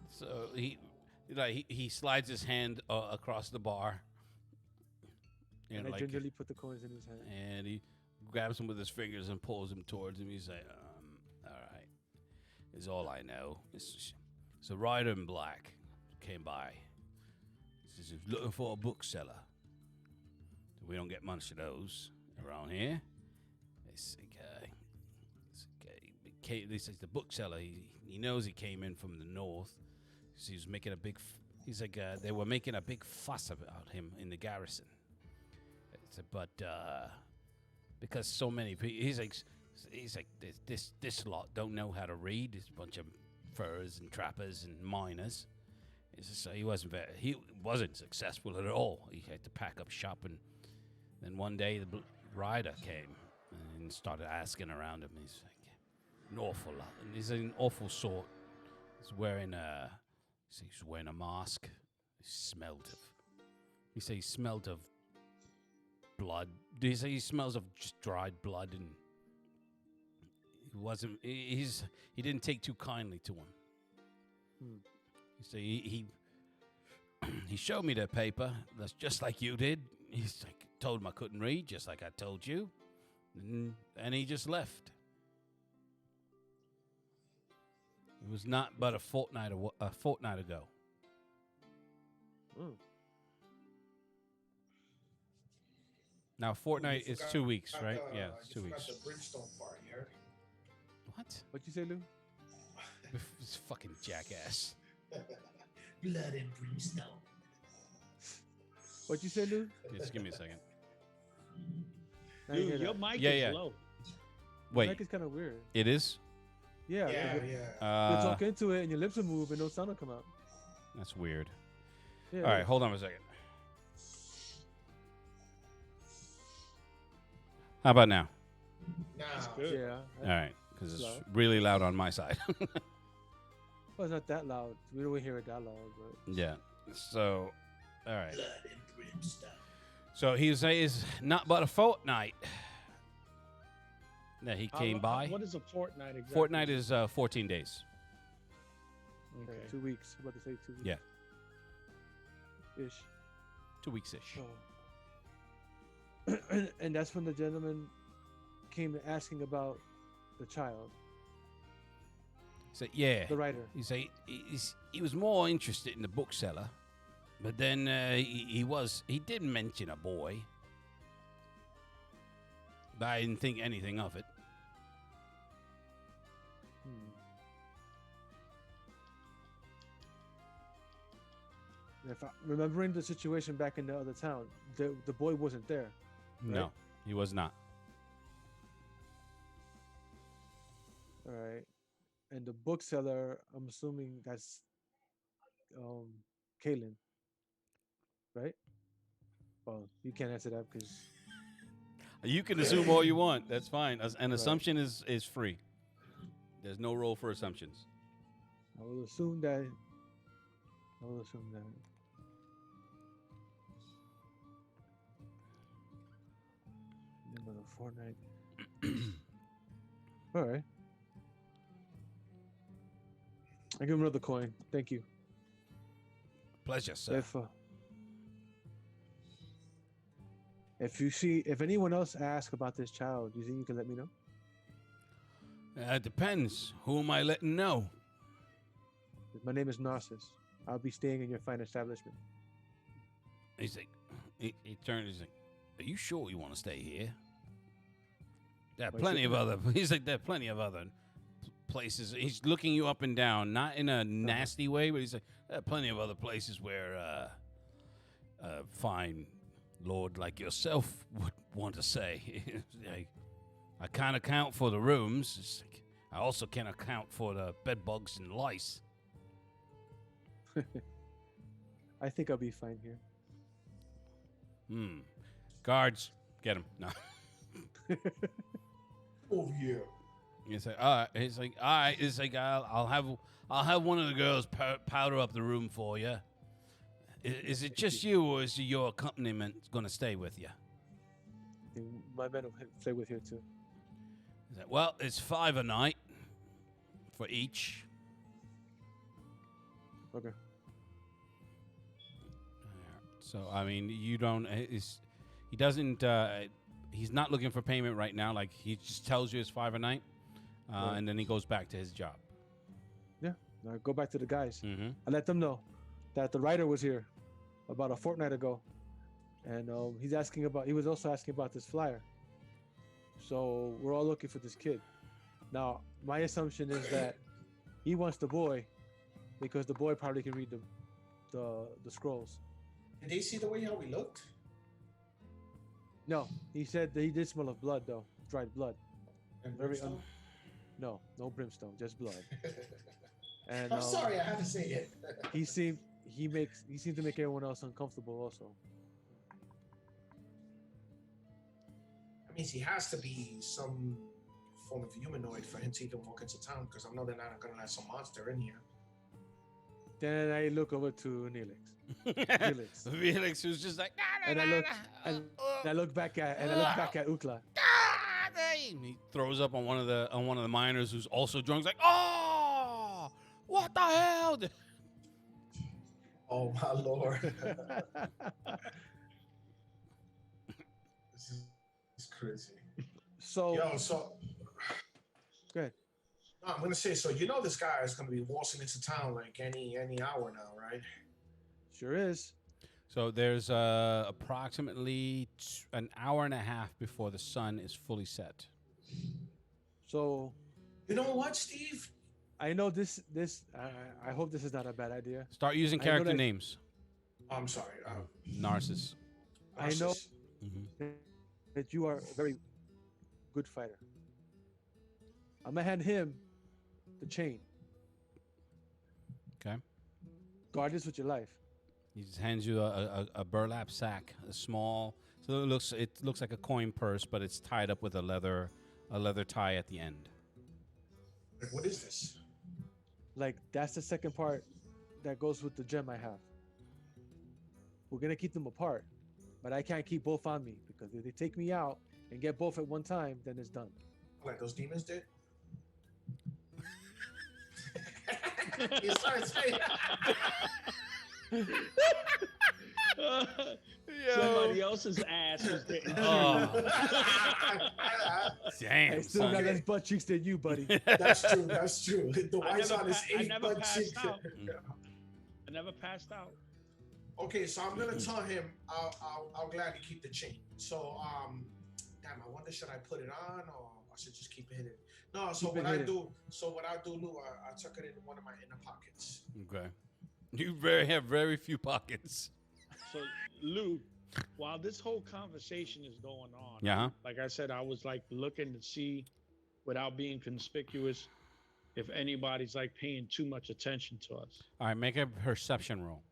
So he slides his hand across the bar. And I gingerly put the coins in his hand. And he grabs him with his fingers and pulls him towards him. He's like, all right. Is all I know. So Rider in Black came by. He says, he's looking for a bookseller. We don't get much of those around here. This is the bookseller. He knows he came in from the north. So he was making a big. He's like they were making a big fuss about him in the garrison. But because so many people, he's like this lot don't know how to read. It's a bunch of furs and trappers and miners. So he wasn't successful at all. He had to pack up shop, and then one day the rider came and started asking around him. He's like an awful lot, and he's an awful sort. He's wearing a mask. He said he smelled of blood. Do you say he smells of just dried blood? And he didn't take too kindly to him. So he showed me the paper. That's just like you did. He's like, told him I couldn't read, just like I told you, and he just left. It was not but a fortnight ago. Now, a fortnight is 2 weeks, right? Yeah, it's 2 weeks. The brimstone part, you heard? What? What'd you say, Lou? This fucking jackass. Blood and brimstone. What'd you say, Lou? Just give me a second. I didn't hear Dude, your that. mic Yeah, is yeah. low. Wait, Mic is kind of weird. it is? Yeah. Yeah, like, yeah. you talk into it and your lips will move and no sound will come out. That's weird. Yeah. All right, hold on a second. How about now? Nah. Good. Yeah. All right, because it's Loud. really loud on my side. Well, it's not that loud. We don't hear it that loud, but Yeah. So, all right. Blood and brimstone. So he says not but a fortnight that he came by. What is a fortnight exactly? Fortnight is 14 days. okay. Okay. 2 weeks. I'm about to say 2 weeks. Yeah. Ish. 2 weeks ish. So. And that's when the gentleman came asking about the child, So yeah. the writer. He say he was more interested in the bookseller, but then he did mention a boy, but I didn't think anything of it. If I, remembering the situation back in the other town, the boy wasn't there. No, he was not. All right. And the bookseller, I'm assuming that's Kalen, right? Well, you can't answer that because You can assume all you want. That's fine. An Right. assumption is free. There's no role for assumptions. I will assume that. Number Fortnite. All right. I give him another coin. Thank you. Pleasure, sir. If anyone else asks about this child, you think you can let me know? It depends. Who am I letting know? My name is Narcissus. I'll be staying in your fine establishment. He's like, he turned. He's like, "Are you sure you want to stay here? There are Why plenty of shouldn't other." He's like, "There are plenty of other places." He's looking you up and down, not in a nasty way, but he's like, "There are plenty of other places where a fine lord like yourself would want to stay." I can't account for the rooms. It's like, I also can't account for the bed bugs and lice. I think I'll be fine here. Guards, get him. No. Over here. He's like, all right. He's like, all right. It's like, I'll have one of the girls powder up the room for you. Is it just you, or is your accompaniment going to stay with you? My men will stay with you too. He's like, well, it's $5 a night for each. Okay. So I mean, you don't. He doesn't. He's not looking for payment right now. Like, he just tells you it's $5 a night, Right. and then he goes back to his job. Yeah. I go back to the guys. Mm-hmm. I let them know that the writer was here about a fortnight ago, and he was also asking about this flyer. So we're all looking for this kid. Now, my assumption is that he wants the boy because the boy probably can read the scrolls. Did they see the way how we looked? No, he said that he did smell of blood though, dried blood. And Very brimstone? No brimstone, just blood. And I'm sorry, I had to say it. he seemed to make everyone else uncomfortable also. That means he has to be some form of humanoid for him to even walk into town, because I know they're not gonna let some monster in here. Then I look over to Neelix. Felix. Felix was just like, nah, And nah, I nah, look nah. and I look back at Ukla. Ah, and he throws up on one of the miners who's also drunk. He's like, oh, what the hell? Oh my lord. This is crazy. So go ahead. No, I'm gonna say, so you know this guy is gonna be waltzing into town like any hour now, right? Sure is. So there's approximately an hour and a half before the sun is fully set. So You know what, Steve? I know this. I hope this is not a bad idea. Start using I know character that- names. I'm sorry. Narcissus. I know Mm-hmm. that you are a very good fighter. I'm gonna hand him the chain. Okay. Guard this with your life. He just hands you a burlap sack, a small. So it looks like a coin purse, but it's tied up with a leather tie at the end. Like, what is this? Like, that's the second part that goes with the gem I have. We're gonna keep them apart, but I can't keep both on me, because if they take me out and get both at one time, then it's done. Like those demons did? You started saying Somebody else's ass was getting. Oh, I damn! still son. got less butt cheeks than you, buddy. That's true. That's true. The I white's never on his pa- I 8 never butt passed cheek. out. I never passed out. Okay, so I'm gonna tell him I'll gladly keep the chain. So damn, I wonder, should I put it on or I should just keep it hidden? No, so Keep it what I hidden. do, Lou, I tuck it in one of my inner pockets. Okay. You have very few pockets. So, Lou, while this whole conversation is going on, Yeah. like I said, I was like looking to see, without being conspicuous, if anybody's like paying too much attention to us. All right. Make a perception roll.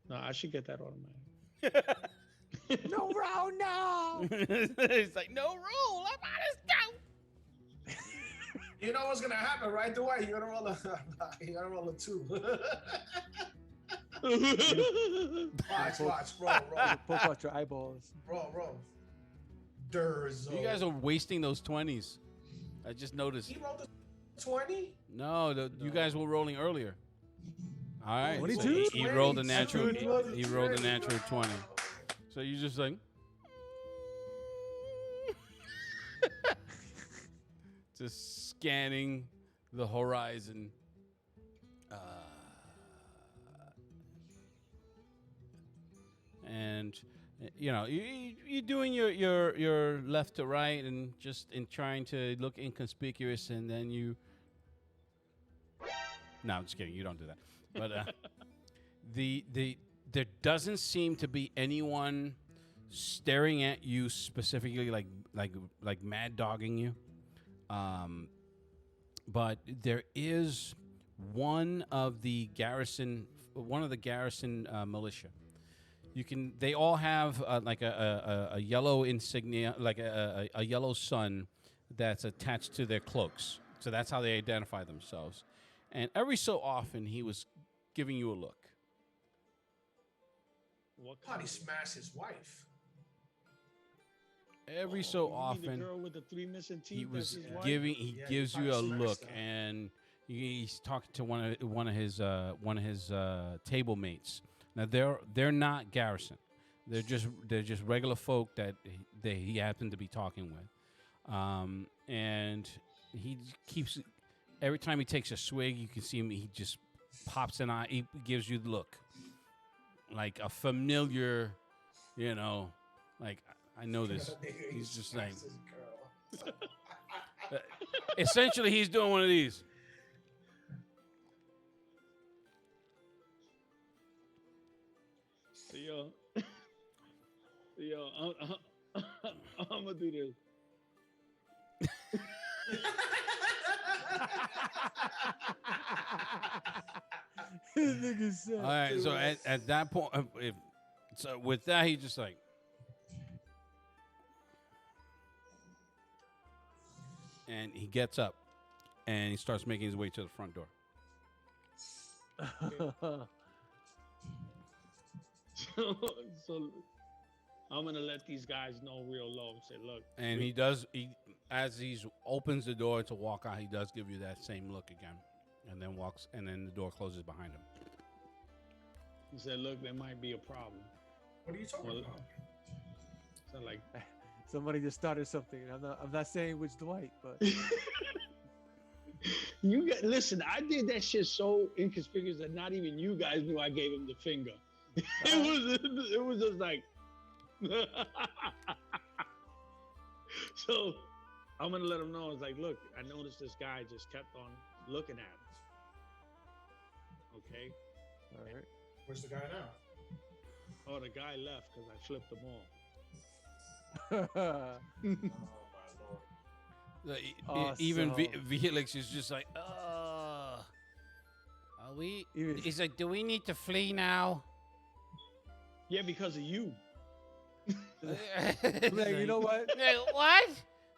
No, I should get that automatic. No, bro, no. It's like no rule. I'm on his down. You know what's gonna happen, right, Dwight? You're gonna roll a 2. watch, roll. Poke out your eyeballs. Roll. Durzo. You guys are wasting those 20s. I just noticed. He rolled a 20? No, you guys were rolling earlier. All right. So 22? he rolled a 20. natural. Dude, He rolled a natural 20. So you just like, Just scanning the horizon. And you're doing your left to right and just in trying to look inconspicuous, and then you. No, I'm just kidding. You don't do that. But there doesn't seem to be anyone staring at you specifically, like mad dogging you. But there is one of the garrison militia. They all have like a yellow insignia, like a yellow sun that's attached to their cloaks. So that's how they identify themselves. And every so often, he was giving you a look. What How kind he of- smashed his wife? Every Oh, so you mean often, the girl with the 3 missing teeth. he that's was his wife? giving. He Yeah, gives he you a kinda smashed look, her. and he's talking to one of his table mates. Now they're not garrison. They're just regular folk that he happened to be talking with, and he keeps every time he takes a swig, you can see him. He just pops an eye. He gives you the look, like a familiar, like I know this. He's just like, Smashed his girl. essentially, he's doing one of these. Yo, I'm gonna do this. Nigga said. All right, so at that point, so with that, he just like, and he gets up, and he starts making his way to the front door. So I'm gonna let these guys know real low. Say, look, And he does. As he opens the door to walk out, he does give you that same look again, and then walks, and then the door closes behind him. he said, look, there might be a problem. What are you talking Well, about? So like, Somebody just started something. I'm not saying which Dwight, but listen. I did that shit so inconspicuous that not even you guys knew I gave him the finger. It was just like. So I'm gonna let him know. It's like, look, I noticed this guy just kept on looking at us. Okay. all right. Where's the guy now? Oh, the guy left because I flipped him off. Oh my lord. Even Awesome. Felix is just like, Are we? Even- He's like, do we need to flee now? Yeah, because of you. Like, you know what? Like, what?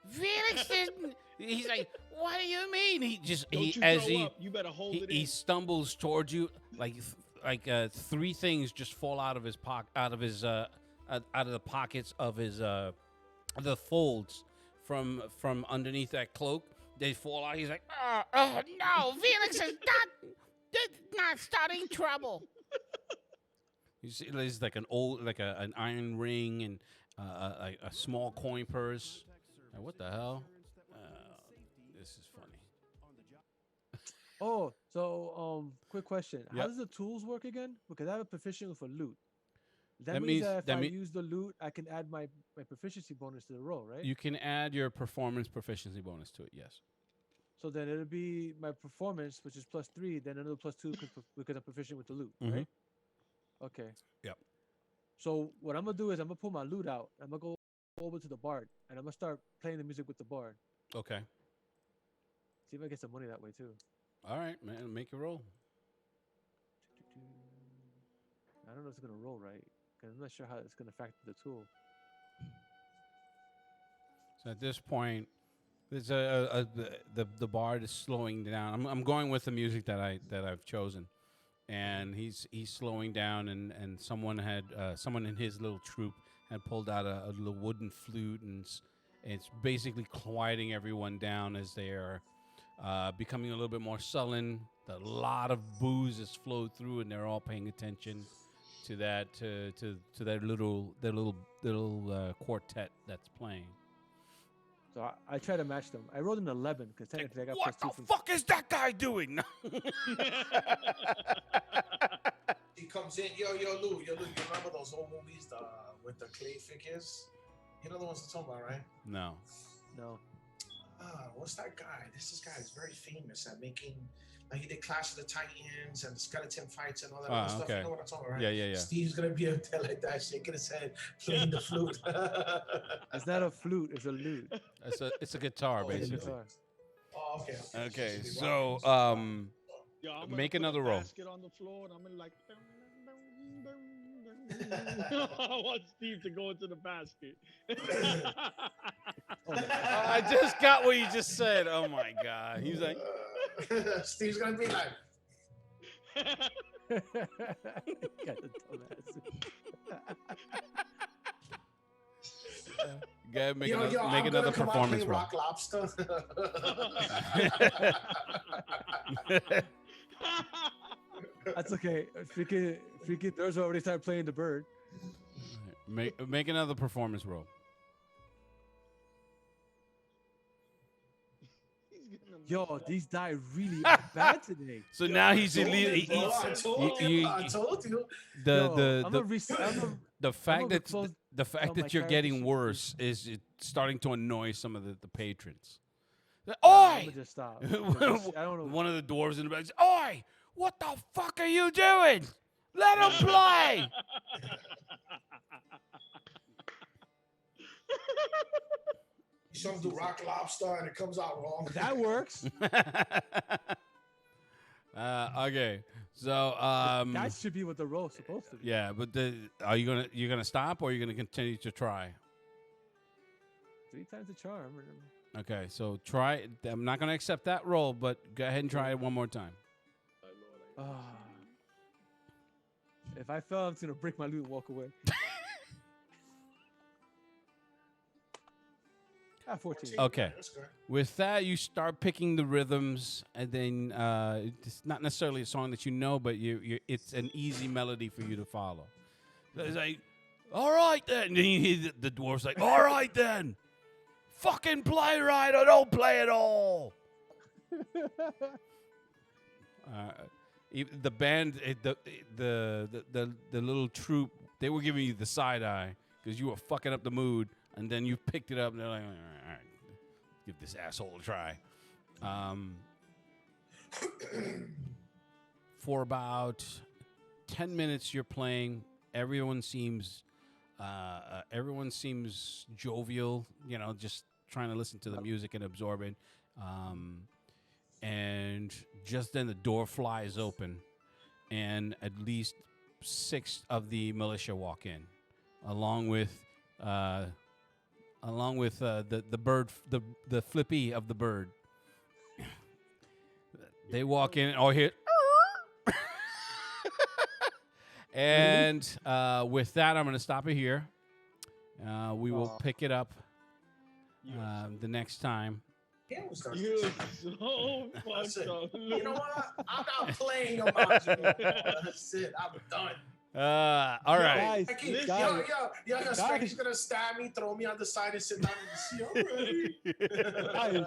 Felix didn't. He's like, what do you mean? He just Don't you as throw he up. You better hold it he in. stumbles towards you like three things just fall out of his out of the pockets of his the folds from underneath that cloak. They fall out. He's like, oh no, Felix is not starting trouble. you see, there's like an iron ring and a small coin purse. What the hell? This is funny. Oh, so quick question. How Yep. does the tools work again? Because I have a proficiency for loot. That, That means means- that if that I mean- use the loot, I can add my proficiency bonus to the roll, right? You can add your performance proficiency bonus to it. Yes. So then it'll be my performance, which is +3, then another +2 because I'm proficient with the loot, Mhm. right? Okay. Yep. So what I'm gonna do is I'm gonna pull my loot out. I'm gonna go over to the bard, and I'm gonna start playing the music with the bard. Okay. See if I get some money that way too. All right, man. Make your roll. I don't know if it's gonna roll right, 'cause I'm not sure how it's gonna factor the tool. So at this point, there's the bard is slowing down. I'm going with the music that I've chosen, and he's slowing down, and someone in his little troop had pulled out a little wooden flute, and it's basically quieting everyone down as they are becoming a little bit more sullen. A lot of booze has flowed through, and they're all paying attention to that to their little quartet that's playing. So I try to match them. I rolled an 11 because technically I got What +2 the from. fuck is that guy doing? No. He comes in, yo, Lou, you remember those old movies with the clay figures? You know the ones I'm talking about, right? No. No. What's that guy? This guy is very famous at making. Like he did Clash of the Titans and the skeleton fights and all that other stuff. Okay. You know what I'm talking about, right? Yeah. Steve's gonna be up there like that, shaking his head, playing the flute. It's not a flute. It's a lute. It's a guitar, Oh, it's a basically. Guitar. Oh, okay. Okay, Should be so rocking. Yo, I'm gonna make put another a roll. basket on the floor, and I'm gonna like. I want Steve to go into the basket. I just got what you just said. Oh my god. He's like, Steve's gonna be like, Got the dumbass. go make, yo, another, yo, make I'm another gonna come out performance playing roll. Rock Lobster. That's okay. Freaking Thurs already started playing the bird. Make another performance roll. Yo, these die really bad today. So now he's Told elite. you, bro, I told you. I told you. The fact I'ma that close the fact down my that you're character getting sheet. worse is it starting to annoy some of the patrons. I'm Oi! gonna just stop. because I don't know. One of the dwarves in the back says, "Oi! What the fuck are you doing? Let him play!" You show him do Rock Lobster and it comes out wrong. That works. Okay, so That should be what the roll's supposed to be. yeah, but you're gonna stop or you're gonna continue to try? 3 times the charm. Okay, so try. I'm not gonna accept that roll, but go ahead and try it one more time. Ah. If I fail, I'm just gonna break my loot and walk away. 14. Okay. That's good. With that, you start picking the rhythms, and then it's not necessarily a song that you know, but it's an easy melody for you to follow. So it's like, all right then. And then you hear the dwarf's like, all right then, fucking play right or don't play at all. The band, the little troupe, they were giving you the side eye because you were fucking up the mood, and then you picked it up, and they're like, all right, give this asshole a try. For about 10 minutes, you're playing. Everyone seems jovial. You know, just trying to listen to the music and absorb it. And just then the door flies open, and at least 6 of the militia walk in, along with the bird, the flippy of the bird. They walk in, or hit, and with that, I'm going to stop it here. We will pick it up the next time. Yeah, we'll start You're this. so That's fucked it. up. You know what? I'm not playing no Macho. That's it. I'm done. All right. Guys, I keep, guys, yo, guys. he's gonna stab me, throw me on the side, and sit down in the seat already.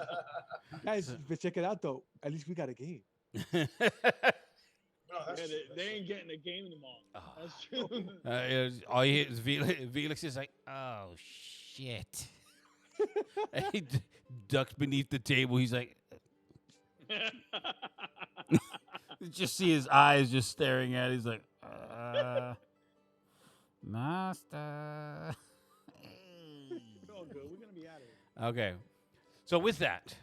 guys, but check it out though. At least we got a game. No, Yeah, that's true, they ain't getting a game tomorrow. Oh. That's true. All you hear is Felix is like, oh, shit. And he ducks beneath the table. He's like, you just see his eyes just staring at it. He's like, master. It's all good. We're gonna be out of here. Okay. So with that,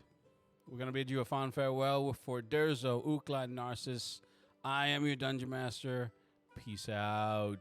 we're going to bid you a fond farewell for Durzo, Ukla, and Narcissus. I am your Dungeon Master. Peace out.